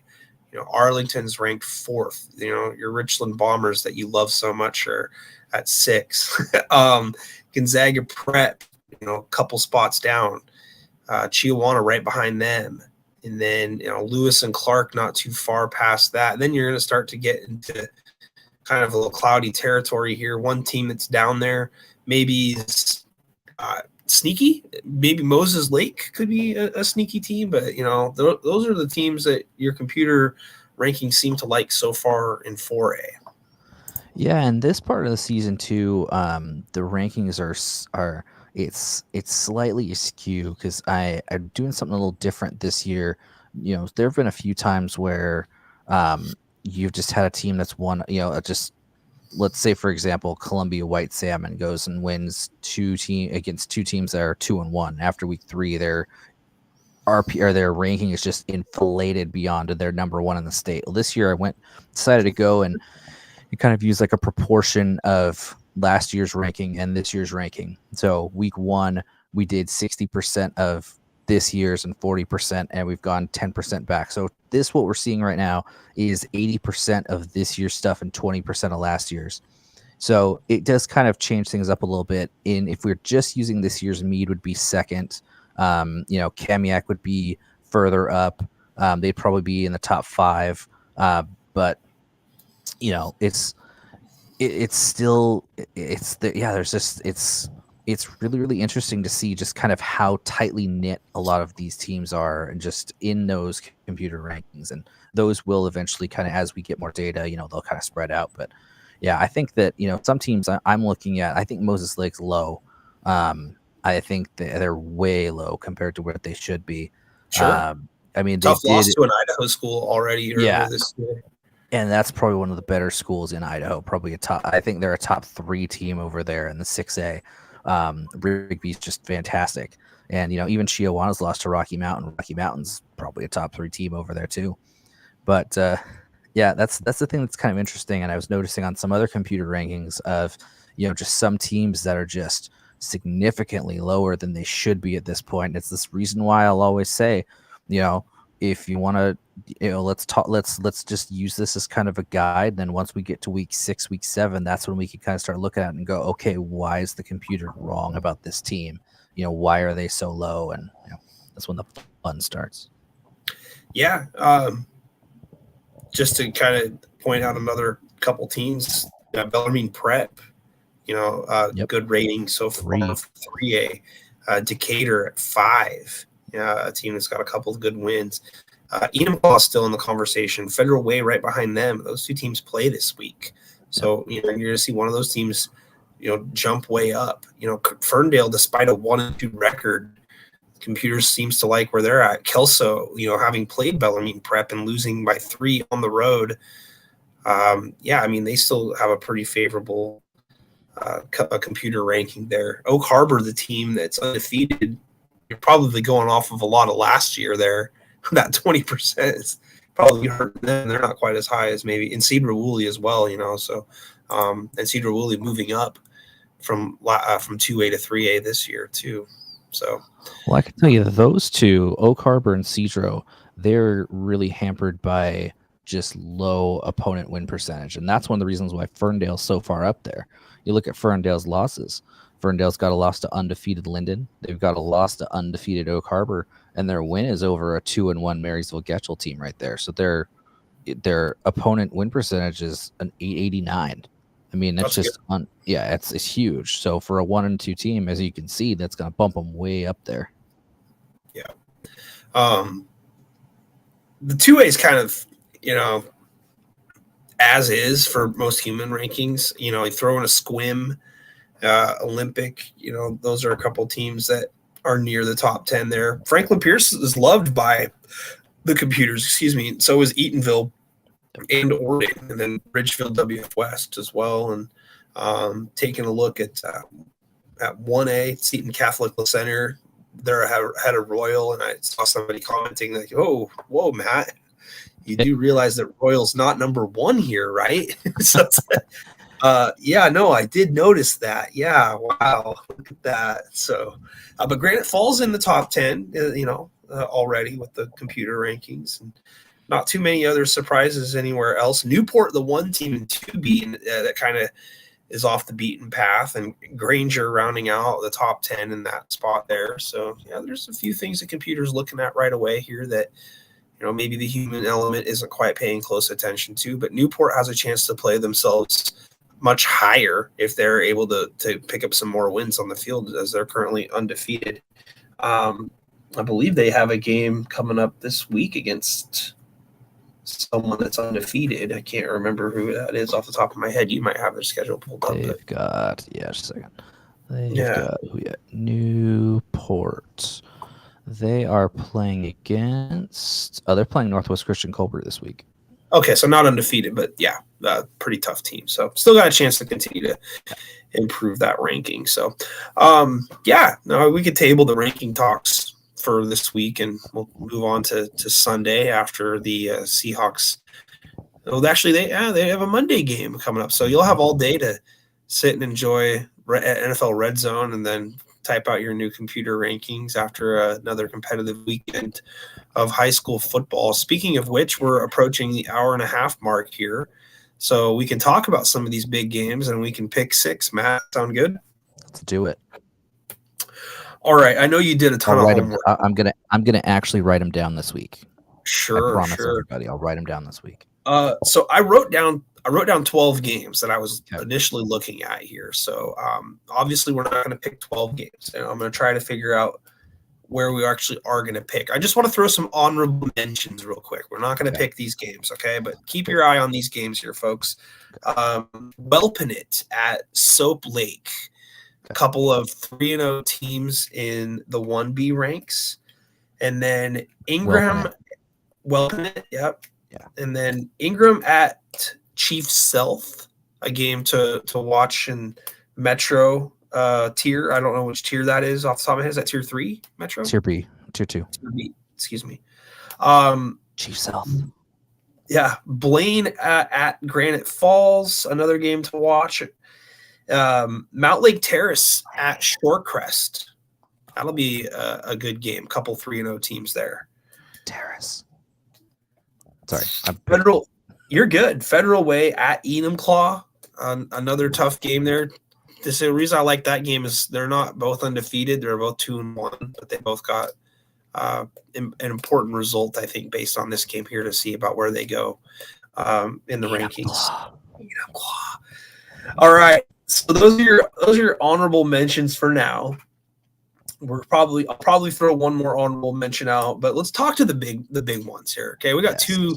Arlington's ranked fourth. Your Richland Bombers that you love so much are at 6. Gonzaga Prep, a couple spots down. Chiawana right behind them. And then, Lewis and Clark not too far past that. And then you're going to start to get into kind of a little cloudy territory here. One team that's down there maybe is sneaky. Maybe Moses Lake could be a sneaky team, but, those are the teams that your computer rankings seem to like so far in 4A. Yeah, and this part of the season too, the rankings are it's slightly askew because I'm doing something a little different this year. There have been a few times where you've just had a team that's won. Just let's say for example, Columbia White Salmon goes and wins against two teams that are 2-1 after week 3. Their ranking is just inflated beyond their number 1 in the state. Well, this year I decided to go and you kind of use like a proportion of last year's ranking and this year's ranking. So week 1, we did 60% of this year's and 40%, and we've gone 10% back. So what we're seeing right now is 80% of this year's stuff and 20% of last year's. So it does kind of change things up a little bit. If we're just using this year's, Meade would be second. Kamiak would be further up. They'd probably be in the top 5. But it's really, really interesting to see just kind of how tightly knit a lot of these teams are and just in those computer rankings. And those will eventually kind of, as we get more data, they'll kind of spread out. But yeah, I think that, some teams I'm looking at, I think Moses Lake's low. I think they're way low compared to what they should be. Sure. Tough loss to an Idaho school already earlier this year. And that's probably one of the better schools in Idaho. Probably I think they're a top 3 team over there in the 6A. Rigby's just fantastic. And, even Chiawana's lost to Rocky Mountain. Rocky Mountain's probably a top 3 team over there too. But yeah, that's the thing that's kind of interesting. And I was noticing on some other computer rankings of, just some teams that are just significantly lower than they should be at this point. It's this reason why I'll always say, if you want to, let's just use this as kind of a guide. Then once we get to week 6, week 7, that's when we can kind of start looking at it and go, okay, why is the computer wrong about this team? Why are they so low? And that's when the fun starts. Yeah. Just to kind of point out another couple teams, Bellarmine Prep, good rating so far for 3A. Decatur at 5. A team that's got a couple of good wins. Enumclaw still in the conversation. Federal Way right behind them. Those 2 teams play this week. So, you're going to see one of those teams, jump way up. Ferndale, despite a 1-2 record, computers seems to like where they're at. Kelso, having played Bellarmine Prep and losing by 3 on the road. They still have a pretty favorable computer ranking there. Oak Harbor, the team that's undefeated, you're probably going off of a lot of last year there. That 20% is probably hurting them. They're not quite as high as maybe in Cedar Woolley as well, So, and Cedar Woolley moving up from 2A to 3A this year too. So, well, I can tell you those 2, Oak Harbor and Cedro, they're really hampered by just low opponent win percentage, and that's one of the reasons why Ferndale's so far up there. You look at Ferndale's losses. Ferndale's got a loss to undefeated Linden. They've got a loss to undefeated Oak Harbor, and their win is over a 2-1 Marysville Getchell team right there. So their opponent win percentage is an 889. I mean, that's just it's huge. So for a 1-2 team, as you can see, that's going to bump them way up there. Yeah. The 2A is kind of, as is for most human rankings. You throw in a Squim, Olympic, those are a couple teams that are near the top 10 there. Franklin Pierce is loved by the computers, excuse me. So is Eatonville and Orion, and then Ridgefield WF West as well. And taking a look at 1A, Seton Catholic Center, they're had a Royal, and I saw somebody commenting like, "Oh, whoa, Matt, you do realize that Royal's not number one here, right?" So, yeah, no, I did notice that. Yeah, wow, look at that. So, but Granite Falls in the top 10, already with the computer rankings, and not too many other surprises anywhere else. Newport, the one team in 2B that kind of is off the beaten path, and Granger rounding out the top 10 in that spot there. So, yeah, there's a few things the computer's looking at right away here that, maybe the human element isn't quite paying close attention to, but Newport has a chance to play themselves much higher if they're able to pick up some more wins on the field, as they're currently undefeated. I believe they have a game coming up this week against someone that's undefeated. I can't remember who that is off the top of my head. You might have their schedule pulled up. They've got, just a second. They've got Newport. They are playing against, they're playing Northwest Christian Colbert this week. Okay, so not undefeated, but yeah, pretty tough team. So still got a chance to continue to improve that ranking. So, we could table the ranking talks for this week, and we'll move on to Sunday after the Seahawks. Well, actually, they have a Monday game coming up, so you'll have all day to sit and enjoy NFL Red Zone, and then type out your new computer rankings after another competitive weekend of high school football. Speaking of which, we're approaching the hour-and-a-half mark here, so we can talk about some of these big games, and we can pick six. Matt, sound good? Let's do it. All right, I know you did a ton of homework. I'm gonna actually write them down this week. Sure, I promise everybody, I'll write them down this week. So I wrote down 12 games that I was initially looking at here. So obviously we're not going to pick 12 games, and I'm going to try to figure out where we actually are going to pick. I just want to throw some honorable mentions real quick. We're not going to pick these games, okay? But keep your eye on these games here, folks. Welpenit at Soap Lake. A couple of 3-0 teams in the 1B ranks. And then Ingram, Welpenit, yep. Yeah. And then Ingram at Chief South, a game to watch in Metro tier. I don't know which tier that is off the top of my head. Is that tier 3 Metro? Tier B, tier 2. Tier B, excuse me. Chief South. Yeah. Blaine at Granite Falls, another game to watch. Mount Lake Terrace at Shorecrest. That'll be a good game. Couple 3-0 teams there. Terrace. Sorry. Federal, you're good. Federal Way at Enumclaw, another tough game there. The reason I like that game is they're not both undefeated. They're both 2-1, but they both got an important result, I think, based on this game here to see about where they go in the rankings. Enumclaw. All right. So those are your honorable mentions for now. I'll probably throw one more honorable mention out, but let's talk to the big ones here. Okay, we got two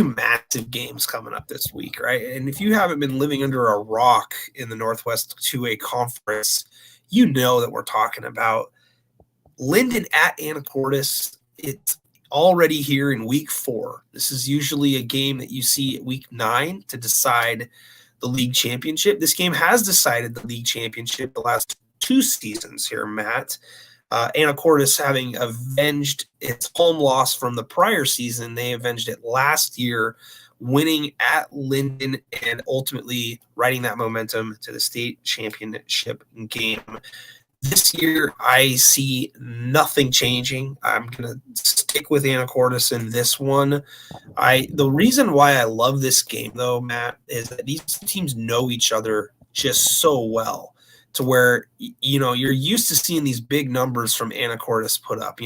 massive games coming up this week, right? And if you haven't been living under a rock in the Northwest 2A conference, you know that we're talking about Linden at Anacortes. It's already here in week 4. This is usually a game that you see at week 9 to decide the league championship. This game has decided the league championship the last 2 seasons here, Matt. Anacortes having avenged its home loss from the prior season. They avenged it last year, winning at Linden and ultimately riding that momentum to the state championship game. This year, I see nothing changing. I'm going to stick with Anacortes in this one. The reason why I love this game, though, Matt, is that these teams know each other just so well, to where, you're used to seeing these big numbers from Anacortes put up,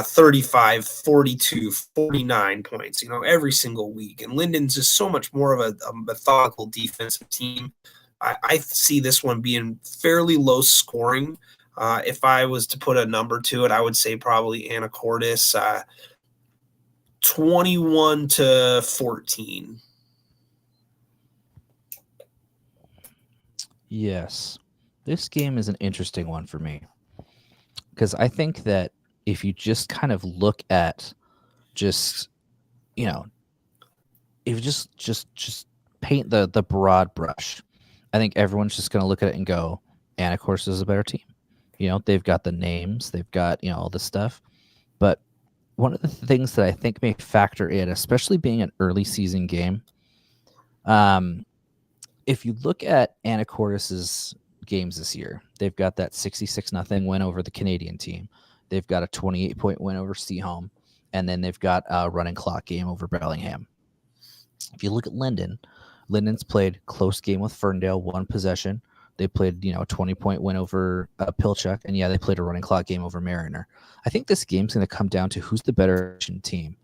35, 42, 49 points, every single week. And Linden's just so much more of a methodical defensive team. I see this one being fairly low scoring. If I was to put a number to it, I would say probably Anacortes 21-14. Yes. This game is an interesting one for me. because I think that if you just kind of look at just, you know, if you just paint the broad brush, I think everyone's just going to look at it and go, Anacortes is a better team. You know, they've got the names, they've got, you know, all this stuff. But one of the things that I think may factor in, especially being an early season game, if you look at Anacortes' games this year, they've got that 66-0 win over the Canadian team. They've got a 28-point win over Seaholm, and then they've got a running clock game over Bellingham. If you look at Linden, Linden's played close game with Ferndale, one possession. They played, you know, a 20-point win over Pilchuck, and yeah, they played a running clock game over Mariner. I think this game's going to come down to who's the better team,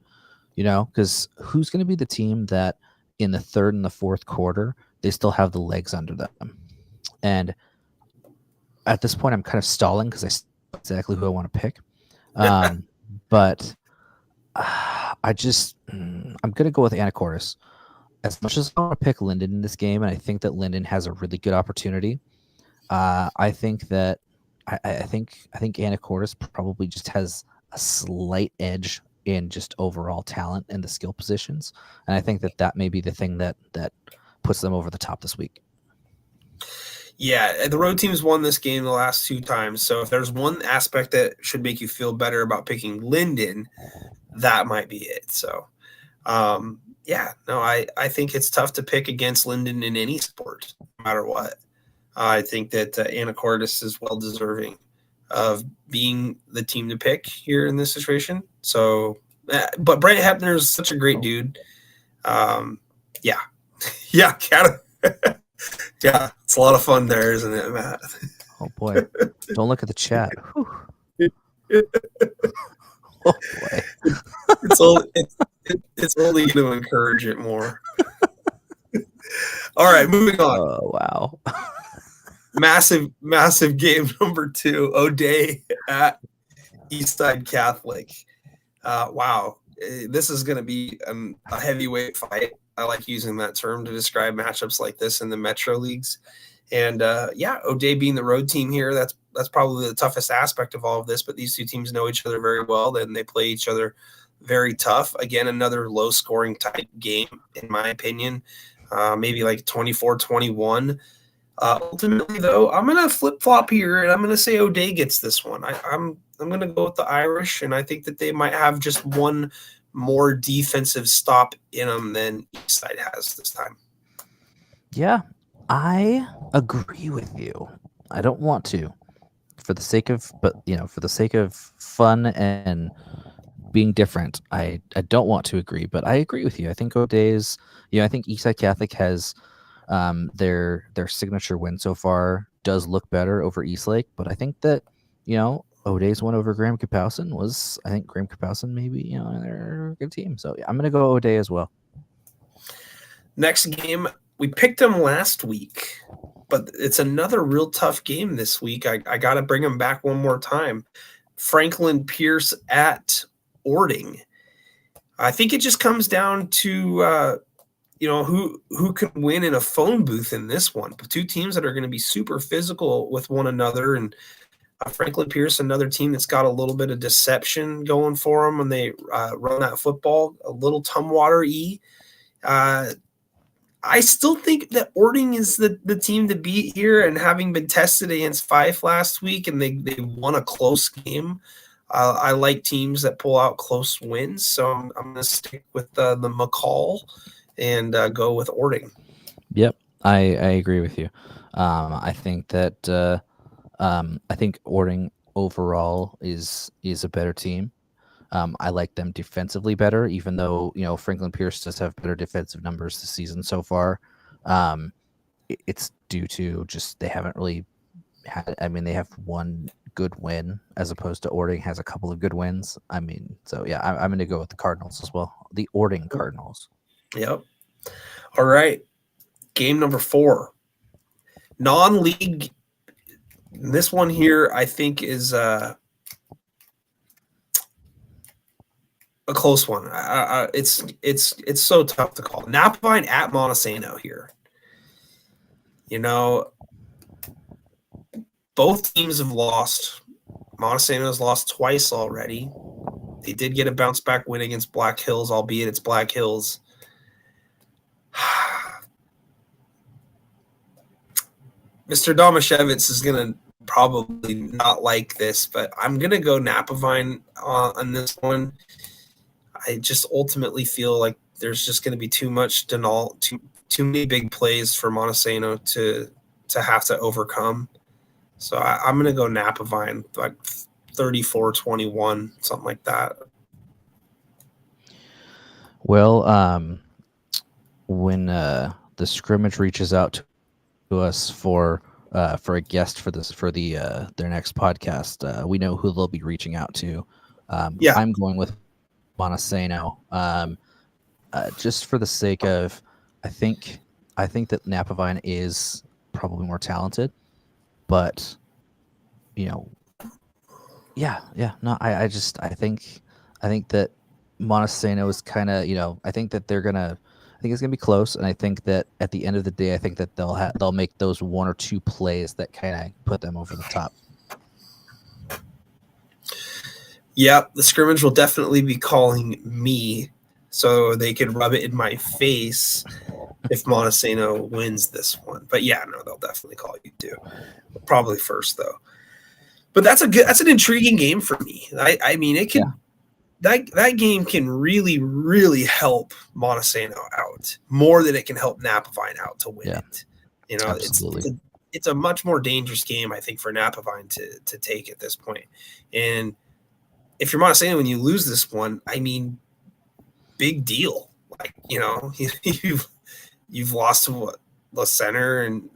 you know, because who's going to be the team that in the third and the fourth quarter, they still have the legs under them. And at this point, I'm kind of stalling because I know exactly who I want to pick. But I'm going to go with Anacortes. As much as I want to pick Linden in this game, and I think that Linden has a really good opportunity, I think that I think Anacortes probably just has a slight edge in just overall talent and the skill positions, and I think that may be the thing that puts them over the top this week. Yeah, the road team's won this game the last 2 times, so if there's one aspect that should make you feel better about picking Linden, that might be it. So, yeah, no, I think it's tough to pick against Linden in any sport, no matter what. I think that Anacortes is well deserving of being the team to pick here in this situation. So, but Brent Hepner is such a great dude. Yeah, yeah, yeah, it's a lot of fun there, isn't it, Matt? Oh boy, don't look at the chat. Oh boy, it's only going to encourage it more. All right, moving on. Oh wow. Massive game number 2, O'Day at Eastside Catholic. Wow, this is going to be a heavyweight fight. I like using that term to describe matchups like this in the Metro leagues. And yeah, O'Day being the road team here, that's probably the toughest aspect of all of this. But these two teams know each other very well, and they play each other very tough. Again, another low-scoring type game, in my opinion, maybe like 24-21. Ultimately, though, I'm going to flip-flop here, and I'm going to say O'Day gets this one. I'm going to go with the Irish, and I think that they might have just one more defensive stop in them than Eastside has this time. Yeah, I agree with you. I don't want to, for the sake of fun and being different. I don't want to agree, but I agree with you. I think O'Day's, I think Eastside Catholic has their signature win so far does look better over Eastlake, but I think that, O'Day's win over Graham Kapowson was, I think Graham Kapowson maybe, they're a good team. So yeah, I'm going to go O'Day as well. Next game, we picked them last week, but it's another real tough game this week. I got to bring them back one more time. Franklin Pierce at Ording. I think it just comes down to, who can win in a phone booth in this one. Two teams that are going to be super physical with one another, and Franklin Pierce, another team that's got a little bit of deception going for them when they run that football, a little Tumwater-y. I still think that Ording is the team to beat here, and having been tested against Fife last week and they won a close game, I like teams that pull out close wins, so I'm going to stick with the McCall and go with Ording. Yep, I agree with you. I think that I think Ording overall is a better team. I like them defensively better, even though, Franklin Pierce does have better defensive numbers this season so far. It's due to just they haven't really had, they have one good win as opposed to Ording has a couple of good wins. So yeah, I'm going to go with the Cardinals as well. The Ording Cardinals. Yep. All right. Game number 4. Non-league. This one here, I think, is a close one. It's so tough to call. Napavine at Montesano here. Both teams have lost. Montesano's lost twice already. They did get a bounce back win against Black Hills, albeit it's Black Hills. Mr. Domashevitz is going to probably not like this, but I'm going to go Napavine on this one. I just ultimately feel like there's just going to be too much Denal, too many big plays for Montesano to have to overcome. So I'm going to go Napavine, like 34-21, something like that. Well, when the scrimmage reaches out to us for a guest for their next podcast, we know who they'll be reaching out to. I'm going with Montesano, just for the sake of, I think that Napavine is probably more talented, but I think that Montesano is kind of, I think it's gonna be close, and I think that at the end of the day, I think that they'll make those one or two plays that kind of put them over the top. Yeah, the scrimmage will definitely be calling me, so they can rub it in my face if Montesano wins this one. But yeah, no, they'll definitely call you too. Probably first though. But that's an intriguing game for me. I mean, it can that game can really, really help Montesano out more than it can help Napavine out to win it. It's a much more dangerous game, I think, for Napavine to take at this point. And if you're Montesano and you lose this one, I mean, big deal. Like, you've lost to La Center and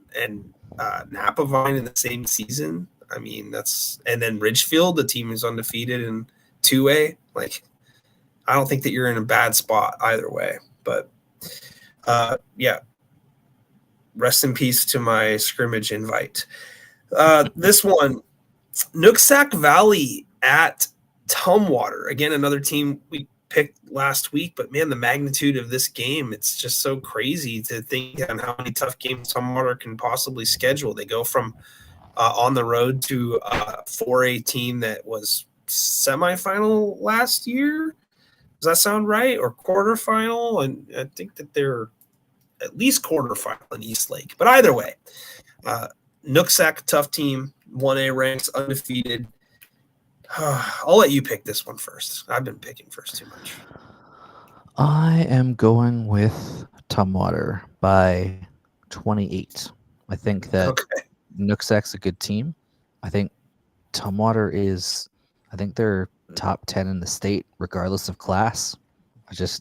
Napavine in the same season. I mean, and then Ridgefield, the team is undefeated in 2A. Like, I don't think that you're in a bad spot either way. But yeah, rest in peace to my scrimmage invite. This one, Nooksack Valley at Tumwater. Again, another team we picked last week, but man, the magnitude of this game, it's just so crazy to think on how many tough games Tumwater can possibly schedule. They go from on the road to a 4A team that was semifinal last year. Does that sound right? Or quarterfinal? And I think that they're at least quarterfinal in Eastlake. But either way, Nooksack, tough team, 1A ranks, undefeated. I'll let you pick this one first. I've been picking first too much. I am going with Tumwater by 28. I think that Nooksack's a good team. I think Tumwater they're top 10 in the state, regardless of class.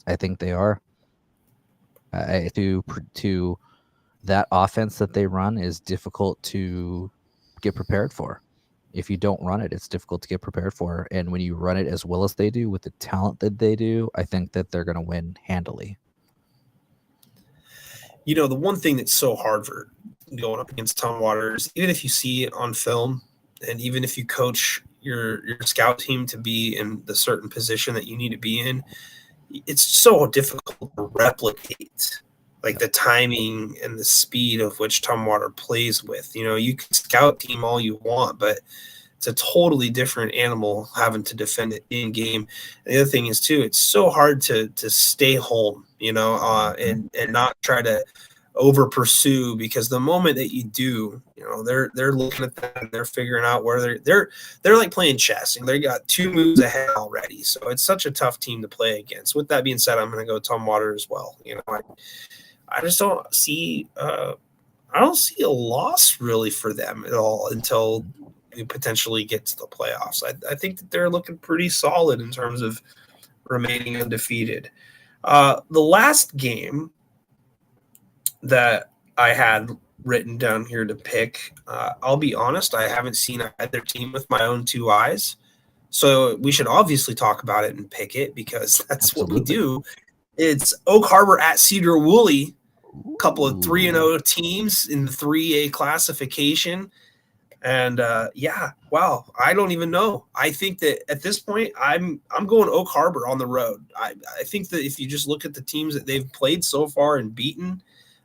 I think they are. To that offense that they run is difficult to get prepared for. If you don't run it, it's difficult to get prepared for. And when you run it as well as they do, with the talent that they do, I think that they're going to win handily. The one thing that's so hard for going up against Tumwater is, even if you see it on film, and even if you coach your scout team to be in the certain position that you need to be in, it's so difficult to replicate, like the timing and the speed of which Tumwater plays with. You can scout team all you want, but it's a totally different animal having to defend it in game. And the other thing is too, it's so hard to stay home, and not try to over pursue, because the moment that you do, they're looking at that and they're figuring out where they're like playing chess, and they got 2 moves ahead already. So it's such a tough team to play against. With that being said, I'm going to go Tumwater as well. I just don't see a loss really for them at all until we potentially get to the playoffs. I think that they're looking pretty solid in terms of remaining undefeated. The last game that I had written down here to pick, I'll be honest, I haven't seen either team with my own 2 eyes. So we should obviously talk about it and pick it, because that's Absolutely. What we do. It's Oak Harbor at Cedar Woolley, a couple of 3-0 teams in the 3A classification. And wow, I don't even know. I think that at this point, I'm going Oak Harbor on the road. I think that if you just look at the teams that they've played so far and beaten,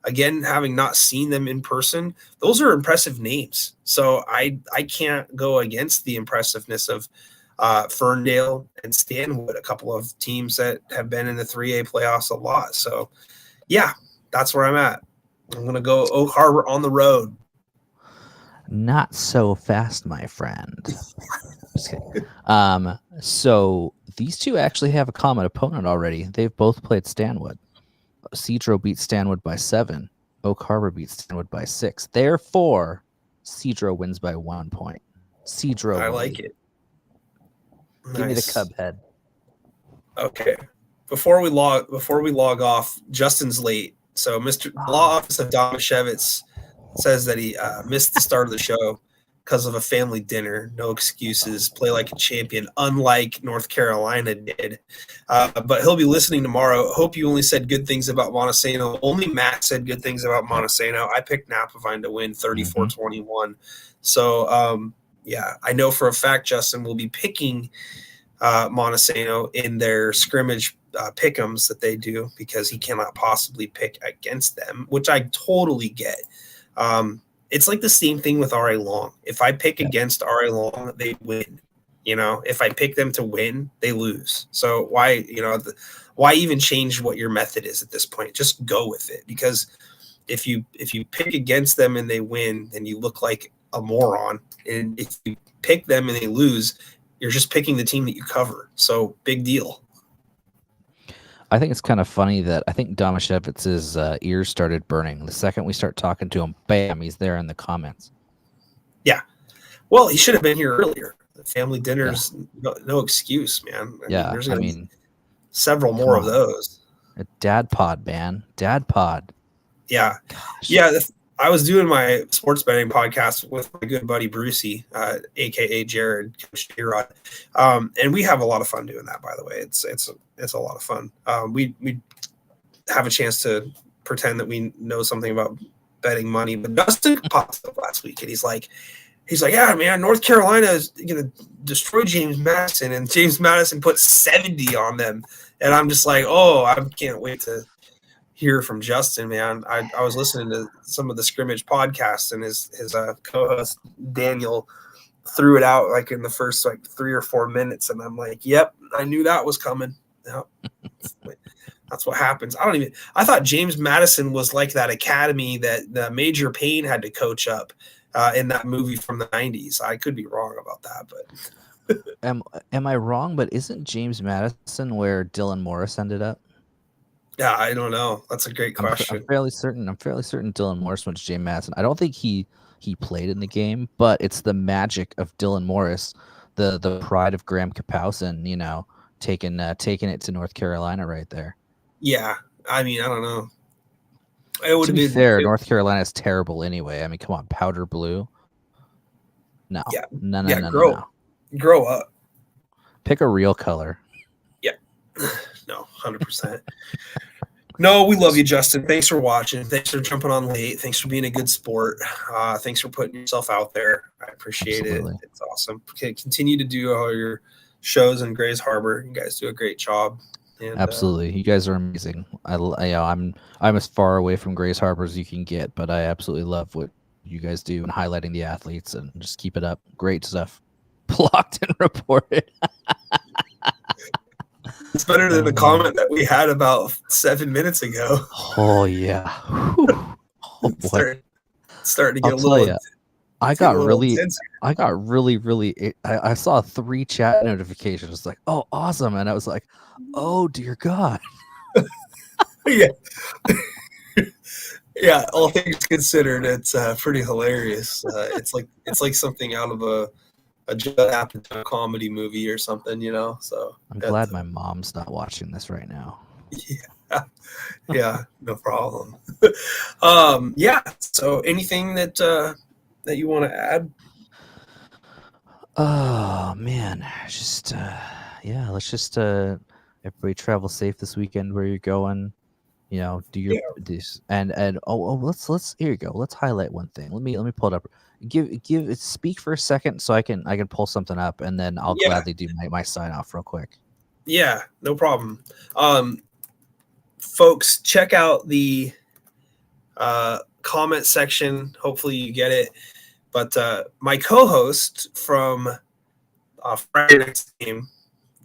again, having not seen them in person, those are impressive names. So I can't go against the impressiveness of Ferndale and Stanwood, a couple of teams that have been in the 3A playoffs a lot. So yeah, that's where I'm at. I'm going to go Oak Harbor on the road. Not so fast, my friend. Just kidding. So these two actually have a common opponent already. They've both played Stanwood. Cedro beat Stanwood by 7. Oak Harbor beat Stanwood by 6. Therefore, Cedro wins by 1 point. Cedro. I like it. Give me the Cub head. Okay. Before we log off, Justin's late. So Mr. Law Office of Domashevitz says that he missed the start of the show because of a family dinner. No excuses. Play like a champion, unlike North Carolina did. But he'll be listening tomorrow. Hope you only said good things about Montesano. Only Matt said good things about Montesano. I picked Napavine to win 34-21. So, yeah, I know for a fact Justin will be picking Montesano in their scrimmage pick'ems that they do because he cannot possibly pick against them, which I totally get. It's like the same thing with RA Long. If I pick against RA Long, they win. If I pick them to win, they lose. So why even change what your method is at this point? Just go with it, because if you pick against them and they win, then you look like a moron. And if you pick them and they lose, you're just picking the team that you cover. So big deal. I think it's kind of funny that I think Domashevitz's ears started burning. The second we start talking to him, bam, he's there in the comments. Yeah. Well, he should have been here earlier. The family dinner's no excuse, man. There's going to be several more of those. A dad pod, man. Dad pod. Yeah. Gosh. Yeah. I was doing my sports betting podcast with my good buddy Brucey, aka Jared, Coach J-Rod. And we have a lot of fun doing that, by the way. It's a lot of fun. We have a chance to pretend that we know something about betting money. But Dustin popped up last week, and he's like, yeah, man, North Carolina is going to destroy James Madison, and James Madison put 70 on them. And I'm just like, oh, I can't wait to hear from Justin, man. I was listening to some of the scrimmage podcasts, and his co-host Daniel threw it out like in the first 3 or 4 minutes, and I'm like, yep, I knew that was coming. Yep. That's what happens. I thought James Madison was like that academy that the Major Payne had to coach up in that movie from the 90s. I could be wrong about that, but am I wrong? But isn't James Madison where Dylan Morris ended up? Yeah, I don't know. That's a great question. I'm fairly certain Dylan Morris went to James Madison. I don't think he played in the game, but it's the magic of Dylan Morris, the pride of Graham Kapowsin, taking it to North Carolina right there. Yeah, I don't know. It would to be fair, North Carolina is terrible anyway. Come on, powder blue. No. Yeah. No. Grow up. Pick a real color. Yeah. No, 100%. No, we love you, Justin. Thanks for watching. Thanks for jumping on late. Thanks for being a good sport. Thanks for putting yourself out there. I appreciate it. It's awesome. Okay, continue to do all your shows in Grays Harbor. You guys do a great job. And, absolutely, you guys are amazing. I'm as far away from Grays Harbor as you can get, but I absolutely love what you guys do and highlighting the athletes, and just keep it up. Great stuff. Blocked and reported. It's better than the comment that we had about 7 minutes ago. Oh yeah. Oh, starting to get a little. I got really. I saw 3 chat notifications. It's like, oh, awesome, and I was like, oh dear God. Yeah. Yeah. All things considered, it's pretty hilarious. It's like something out of a Judd Apatow comedy movie or something, So I'm glad my mom's not watching this right now. Yeah. Yeah, no problem. Yeah. So anything that you want to add? Oh man, just let's just everybody travel safe this weekend where you're going. Do your this and let's here you go. Let's highlight one thing. Let me pull it up. Speak for a second so I can pull something up, and then I'll gladly do my sign off real quick. Yeah, no problem. Folks, check out the comment section. Hopefully you get it. But my co-host from Friday night's game,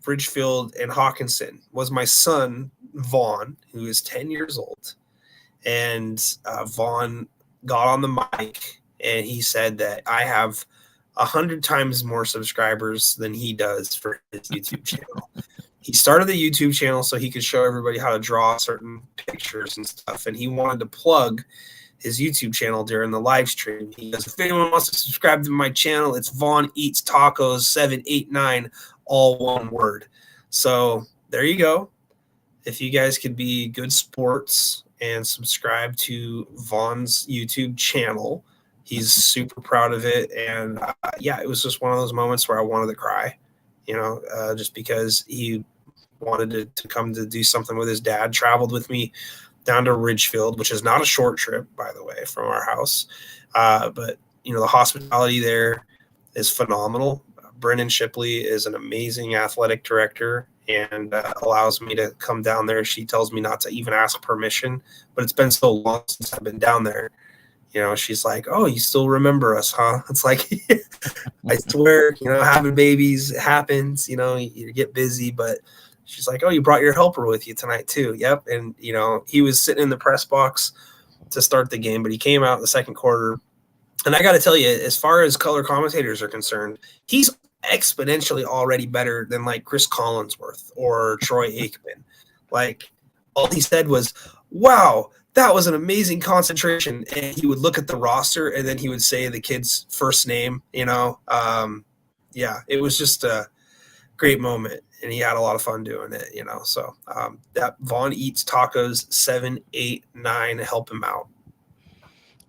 Bridgefield and Hawkinson, was my son, Vaughn, who is 10 years old. And Vaughn got on the mic and he said that I have 100 times more subscribers than he does for his YouTube channel. He started the YouTube channel so he could show everybody how to draw certain pictures and stuff. And he wanted to plug his YouTube channel during the live stream. He goes, if anyone wants to subscribe to my channel, it's Vaughn Eats Tacos 789, all one word. So there you go. If you guys could be good sports and subscribe to Vaughn's YouTube channel, he's super proud of it. And yeah, it was just one of those moments where I wanted to cry, just because he wanted to come to do something with his dad, traveled with me down to Ridgefield, which is not a short trip, by the way, from our house. But, the hospitality there is phenomenal. Brennan Shipley is an amazing athletic director and allows me to come down there. She tells me not to even ask permission, but it's been so long since I've been down there. She's like, oh, you still remember us, huh? It's like, I swear, having babies, it happens, you get busy, but she's like, oh, you brought your helper with you tonight too. Yep. And, he was sitting in the press box to start the game, but he came out in the second quarter. And I got to tell you, as far as color commentators are concerned, he's exponentially already better than like Chris Collinsworth or Troy Aikman. Like, all he said was, wow, that was an amazing concentration. And he would look at the roster and then he would say the kid's first name, yeah, it was just a great moment. And he had a lot of fun doing it, So that Vaughn Eats Tacos 789, help him out.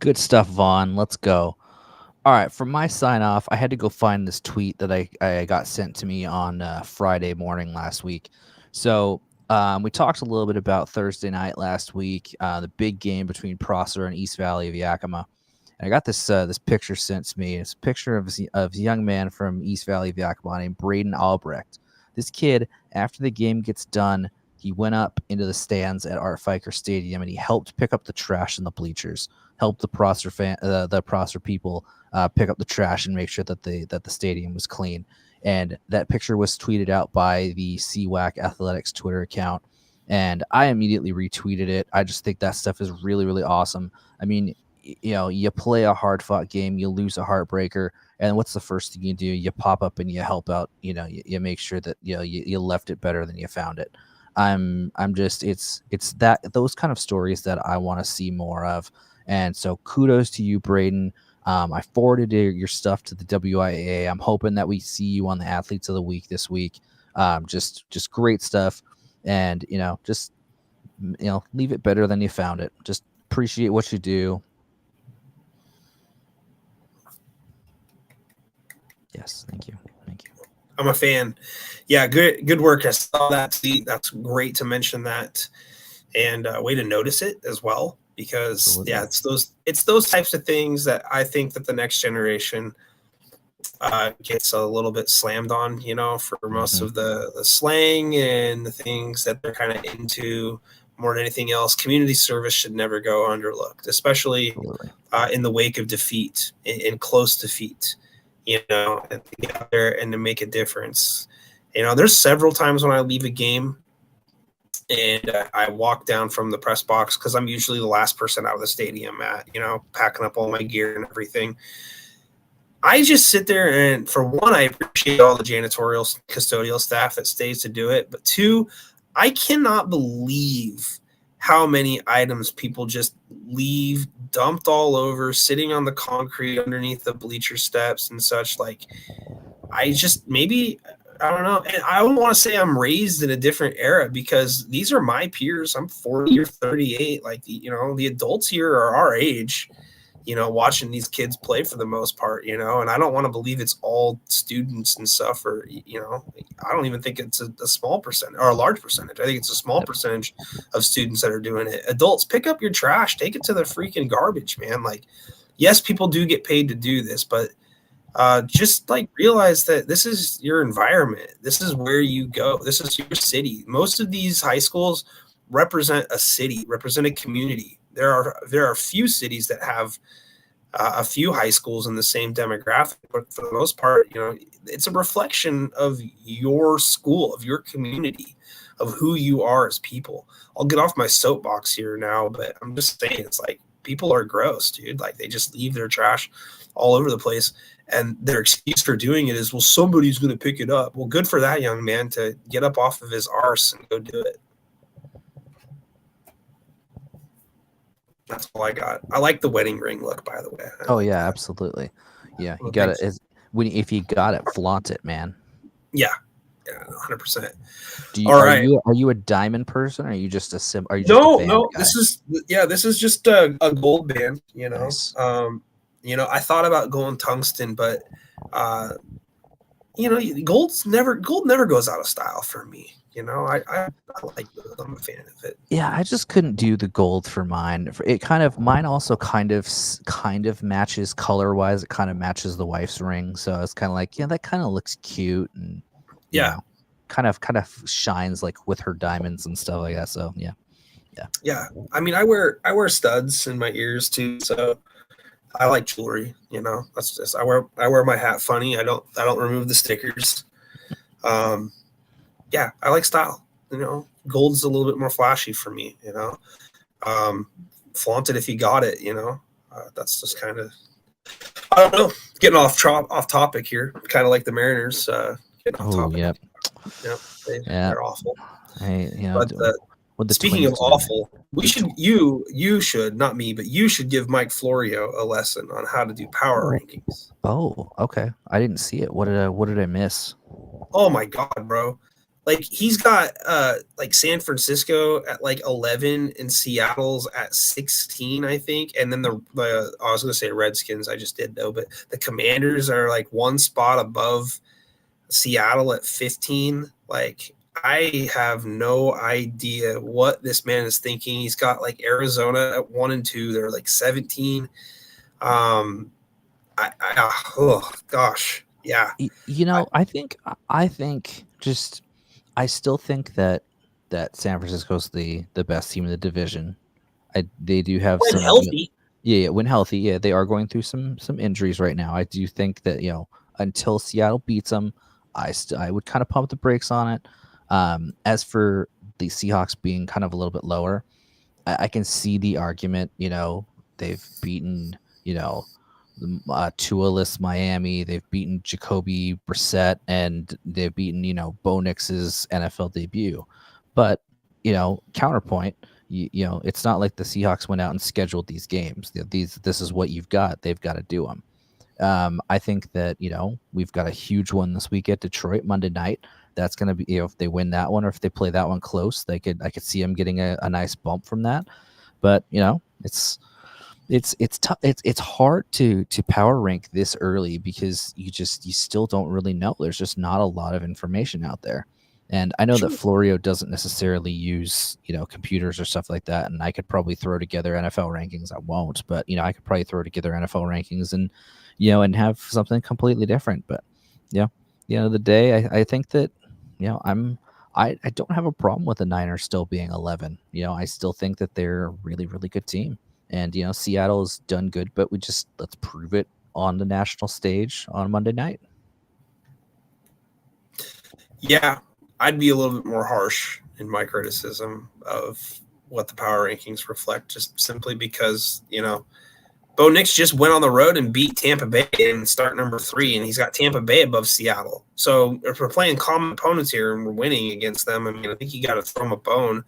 Good stuff, Vaughn. Let's go. All right, for my sign off, I had to go find this tweet that I got sent to me on Friday morning last week. So we talked a little bit about Thursday night last week, the big game between Prosser and East Valley of Yakima. And I got this this picture sent to me. It's a picture of a young man from East Valley of Yakima named Braden Albrecht. This kid, after the game gets done, he went up into the stands at Art Fiker Stadium and he helped pick up the trash in the bleachers, helped the Prosser the Prosser people pick up the trash and make sure that the stadium was clean. And that picture was tweeted out by the CWAC Athletics Twitter account, and I immediately retweeted it. I just think that stuff is really, really awesome. I mean, you play a hard-fought game, you lose a heartbreaker, and what's the first thing you do? You pop up and you help out. You make sure that you left it better than you found it. I'm just it's those kind of stories that I want to see more of. And so kudos to you, Braden. I forwarded your stuff to the WIAA. I'm hoping that we see you on the Athletes of the Week this week. Just great stuff. And, just, leave it better than you found it. Just appreciate what you do. Yes. Thank you. Thank you. I'm a fan. Yeah. Good work. I saw that. That's great to mention that, and way to notice it as well. Because absolutely. Yeah, it's those types of things that I think that the next generation gets a little bit slammed on, for most of the slang and the things that they're kind of into more than anything else. Community service should never go underlooked, especially in the wake of defeat, in close defeat, and to get out there and to make a difference. There's several times when I leave a game and I walk down from the press box because I'm usually the last person out of the stadium packing up all my gear and everything. I just sit there, and for one, I appreciate all the janitorial, custodial staff that stays to do it. But two, I cannot believe how many items people just leave dumped all over, sitting on the concrete underneath the bleacher steps and such. Like, I don't know. And I don't want to say I'm raised in a different era because these are my peers. I'm 40 or 38. Like, the adults here are our age, watching these kids play for the most part, and I don't want to believe it's all students and stuff, or, I don't even think it's a small percent or a large percentage. I think it's a small percentage of students that are doing it. Adults, pick up your trash, take it to the freaking garbage, man. Like, yes, people do get paid to do this, but just like realize that this is your environment. This is where you go. This is your city. Most of these high schools represent a city, represent a community. there are a few cities that have a few high schools in the same demographic, but for the most part, it's a reflection of your school, of your community, of who you are as people. I'll get off my soapbox here now, but I'm just saying, it's like people are gross, dude. Like they just leave their trash all over the place. And their excuse for doing it is, well, somebody's going to pick it up. Well, good for that young man to get up off of his arse and go do it. That's all I got. I like the wedding ring look, by the way. Oh yeah, absolutely. Yeah, you got it. If you got it, flaunt it, man. Yeah, 100%. Are you a diamond person? Or are you just a Are you just a band guy? This is just a gold band. Nice. I thought about going tungsten, but gold never goes out of style for me. I like gold. I'm a fan of it. Yeah, I just couldn't do the gold for mine. Mine also kind of matches color wise. It kind of matches the wife's ring, so it's kind of like, yeah, that kind of looks cute, and kind of shines like with her diamonds and stuff like that. So yeah. I mean, I wear studs in my ears too, so I like jewelry. That's just I wear my hat funny. I don't remove the stickers. Yeah, I like style. Gold's a little bit more flashy for me. Flaunt it if you got it. That's just kind of, I don't know. Getting off topic here. Kind of like the Mariners. Getting off topic. Yep. They're awful. But speaking of awful, you should, not me, but you should give Mike Florio a lesson on how to do power rankings. Oh, okay. I didn't see it. What did I miss? Oh my God, bro. Like he's got like San Francisco at like 11 and Seattle's at 16, I think. And then the I was gonna say Redskins, I just did though, but the Commanders are like one spot above Seattle at 15. Like I have no idea what this man is thinking. He's got like Arizona at 1 and 2. They're like 17. Oh gosh. Yeah. I still think that San Francisco's the best team in the division. They do have when healthy. When healthy. Yeah, they are going through some injuries right now. I do think that until Seattle beats them, I would kind of pump the brakes on it. As for the Seahawks being kind of a little bit lower, I can see the argument. They've beaten Tua-less Miami. They've beaten Jacoby Brissett, and they've beaten Bo Nix's NFL debut. But counterpoint, it's not like the Seahawks went out and scheduled these games. This is what you've got. They've got to do them. I think that we've got a huge one this week at Detroit Monday night. That's going to be if they win that one, or if they play that one close, I could see them getting a nice bump from that. But it's tough. It's hard to power rank this early because you still don't really know. There's just not a lot of information out there. And I know that Florio doesn't necessarily use, computers or stuff like that. And I could probably throw together NFL rankings. I won't, but I could probably throw together NFL rankings and, and have something completely different. But the end of the day, I think that, I don't have a problem with the Niners still being 11. I still think that they're a really, really good team. And, Seattle's done good, but let's prove it on the national stage on Monday night. Yeah, I'd be a little bit more harsh in my criticism of what the power rankings reflect, just simply because, Bo Nix just went on the road and beat Tampa Bay in start number 3, and he's got Tampa Bay above Seattle. So if we're playing common opponents here and we're winning against them, I mean, I think you got to throw them a bone,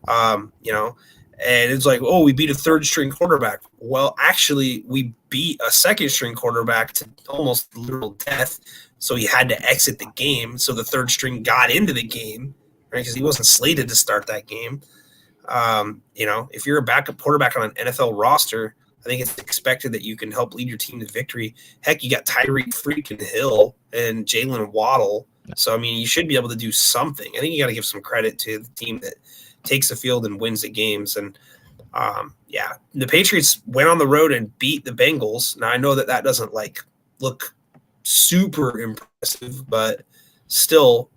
And it's like, oh, we beat a third-string quarterback. Well, actually, we beat a second-string quarterback to almost literal death, so he had to exit the game. So the third string got into the game, right, because he wasn't slated to start that game. If you're a backup quarterback on an NFL roster, I think it's expected that you can help lead your team to victory. Heck, you got Tyreek freaking Hill and Jalen Waddle. So, I mean, you should be able to do something. I think you got to give some credit to the team that takes the field and wins the games. And the Patriots went on the road and beat the Bengals. Now I know that doesn't look super impressive, but still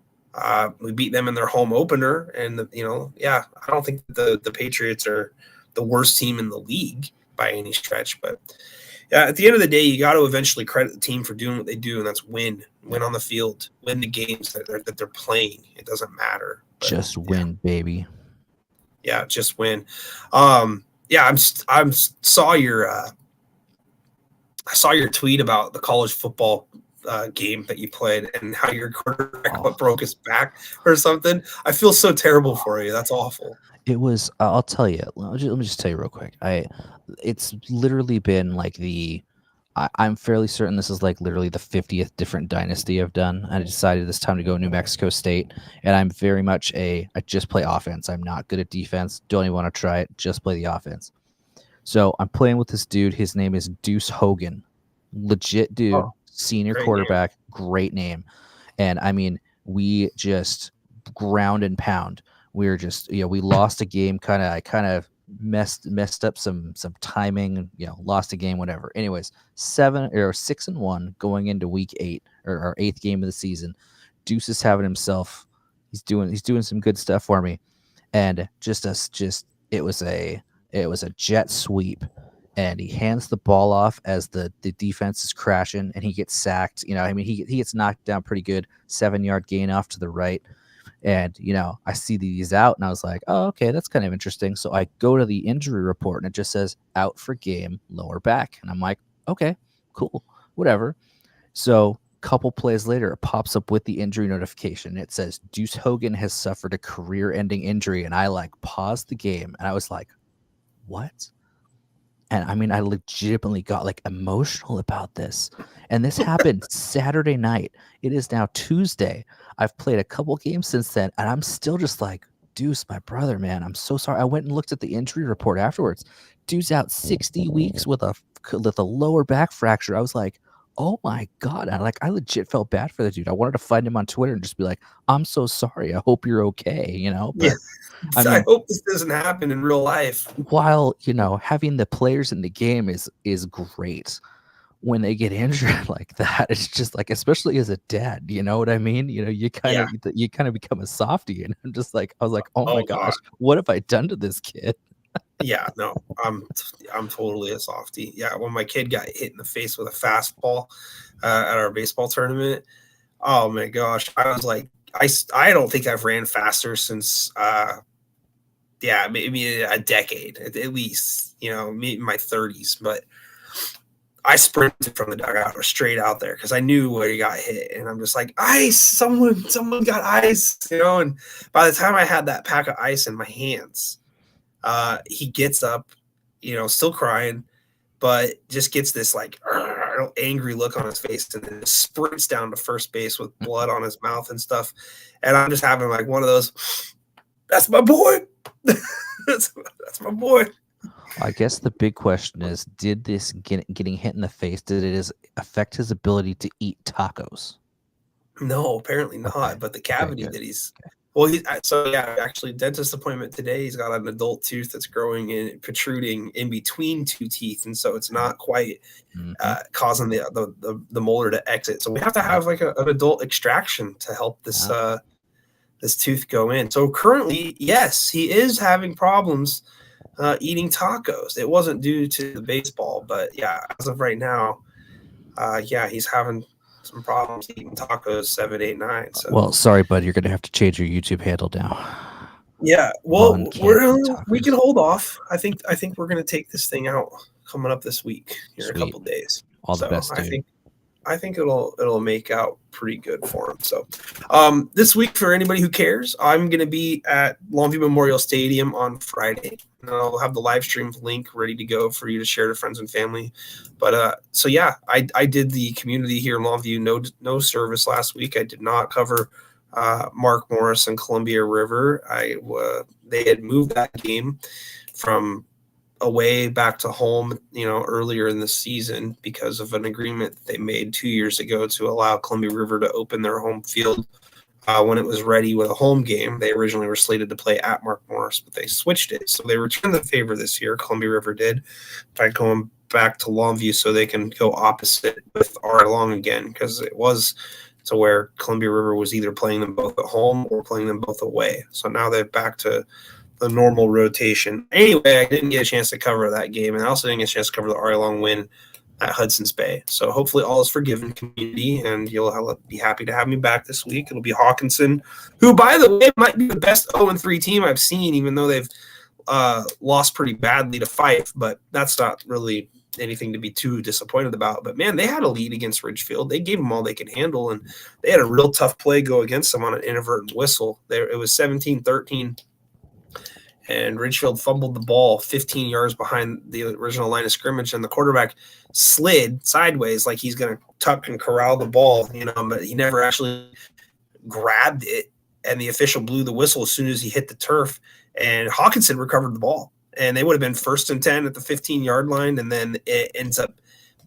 we beat them in their home opener. And I don't think the Patriots are the worst team in the league by any stretch. But yeah, at the end of the day, you got to eventually credit the team for doing what they do, and that's win on the field, win the games that they're playing. It doesn't matter. But, just win, baby. Yeah, just win. Yeah, I saw your tweet about the college football game that you played and how your quarterback broke his back or something. I feel so terrible for you. That's awful. It was. I'll tell you. Let me just tell you real quick. It's literally been like I'm fairly certain this is like literally the 50th different dynasty I've done. I decided this time to go New Mexico State, and I'm very much I just play offense. I'm not good at defense. Don't even want to try it. Just play the offense. So I'm playing with this dude. His name is Deuce Hogan. Legit dude, senior quarterback, great name. And I mean, we just ground and pound. We were just, we lost a game. I kind of messed up some timing. Lost a game, whatever. Anyways, 6-1 going into week 8 or our 8th game of the season. Deuce is having himself. He's doing some good stuff for me, and it was a jet sweep, and he hands the ball off as the defense is crashing, and he gets sacked. He gets knocked down pretty good. 7-yard gain off to the right. And, I see these out, and I was like, oh, okay, that's kind of interesting. So I go to the injury report, and it just says out for game, lower back. And I'm like, okay, cool, whatever. So a couple plays later, it pops up with the injury notification. It says Deuce Hogan has suffered a career-ending injury. And I paused the game, and I was like, what? And I mean, I legitimately got emotional about this. And this happened Saturday night. It is now Tuesday. I've played a couple games since then, and I'm still just like, Deuce, my brother, man, I'm so sorry. I went and looked at the injury report afterwards. Deuce out 60 weeks with a lower back fracture. I was like, oh my God. I legit felt bad for the dude. I wanted to find him on Twitter and just be like, I'm so sorry. I hope you're okay, But yeah. I hope this doesn't happen in real life. While, having the players in the game is great, when they get injured like that, it's just especially as a dad, you know what I mean? You kind of become a softie, and I was like, oh my gosh, what have I done to this kid? Yeah, no, I'm totally a softie. Yeah, when my kid got hit in the face with a fastball at our baseball tournament, oh my gosh, I was like, I don't think I've ran faster since maybe a decade at least, maybe in my 30s. But I sprinted from the dugout or straight out there because I knew where he got hit, and I'm just like, ice, someone got ice, And by the time I had that pack of ice in my hands, he gets up, still crying, but just gets this angry look on his face, and then sprints down to first base with blood on his mouth and stuff. And I'm just having one of those, that's my boy. that's my boy. I guess the big question is, did this getting hit in the face, did it affect his ability to eat tacos? No, apparently not. Okay. But the cavity that he's actually dentist appointment today. He's got an adult tooth that's growing and protruding in between two teeth, and so it's not quite causing the molar to exit. So we have to have an adult extraction to help this this tooth go in. So currently, yes, he is having problems eating tacos. It wasn't due to the baseball, but yeah, as of right now, he's having some problems eating tacos 7, 8, 9. So. Well, sorry, bud, you're gonna have to change your YouTube handle now. Yeah, well, we can hold off. I think we're gonna take this thing out coming up this week here in a couple days. All the best, dude. I think it'll make out pretty good for him. So this week, for anybody who cares, I'm going to be at Longview Memorial Stadium on Friday. And I'll have the live stream link ready to go for you to share to friends and family. But I did the community here in Longview no service last week. I did not cover Mark Morris and Columbia River. They had moved that game from away back to home, earlier in the season because of an agreement they made 2 years ago to allow Columbia River to open their home field when it was ready with a home game. They originally were slated to play at Mark Morris, but they switched it. So they returned the favor this year. Columbia River did by going back to Longview so they can go opposite with our Long again, because it was to where Columbia River was either playing them both at home or playing them both away. So now they're back to a normal rotation. Anyway, I didn't get a chance to cover that game, and I also didn't get a chance to cover the Ari Long win at Hudson's Bay. So hopefully all is forgiven, community, and you'll be happy to have me back this week. It'll be Hawkinson, who, by the way, might be the best 0-3 team I've seen, even though they've lost pretty badly to Fife, but that's not really anything to be too disappointed about. But, man, they had a lead against Ridgefield. They gave them all they could handle, and they had a real tough play go against them on an inadvertent whistle. It was 17-13. And Ridgefield fumbled the ball 15 yards behind the original line of scrimmage, and the quarterback slid sideways like he's going to tuck and corral the ball, but he never actually grabbed it, and the official blew the whistle as soon as he hit the turf, and Hawkinson recovered the ball, and they would have been 1st and 10 at the 15-yard line, and then it ends up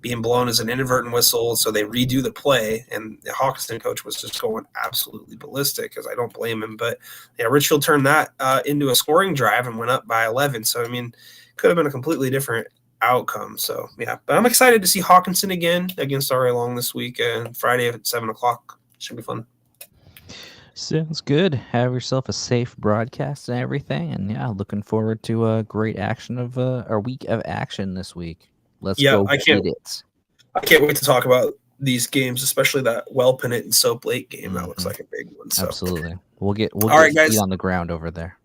being blown as an inadvertent whistle, so they redo the play, and the Hawkinson coach was just going absolutely ballistic, because I don't blame him. But yeah, Ridgefield turned that into a scoring drive and went up by 11. So, I mean, could have been a completely different outcome. So, yeah. But I'm excited to see Hawkinson again against Ari Long this week, Friday at 7 o'clock. Should be fun. Sounds good. Have yourself a safe broadcast and everything. And, yeah, looking forward to a great action of our week of action this week. Let's go. I can't wait to talk about these games, especially that Welpinit and Soap Lake game. That looks like a big one. So. Absolutely. We'll get right, guys. Feet on the ground over there.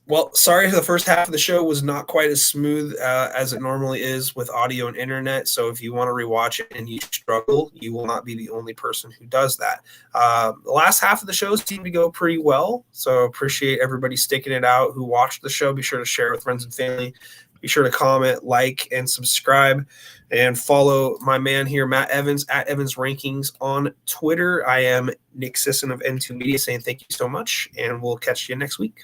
Well, sorry, the first half of the show was not quite as smooth as it normally is with audio and internet. So if you want to rewatch it and you struggle, you will not be the only person who does that. The last half of the show seemed to go pretty well. So appreciate everybody sticking it out who watched the show. Be sure to share it with friends and family. Be sure to comment, like, and subscribe, and follow my man here, Matt Evans, at Evans Rankings on Twitter. I am Nick Sisson of N2 Media saying thank you so much, and we'll catch you next week.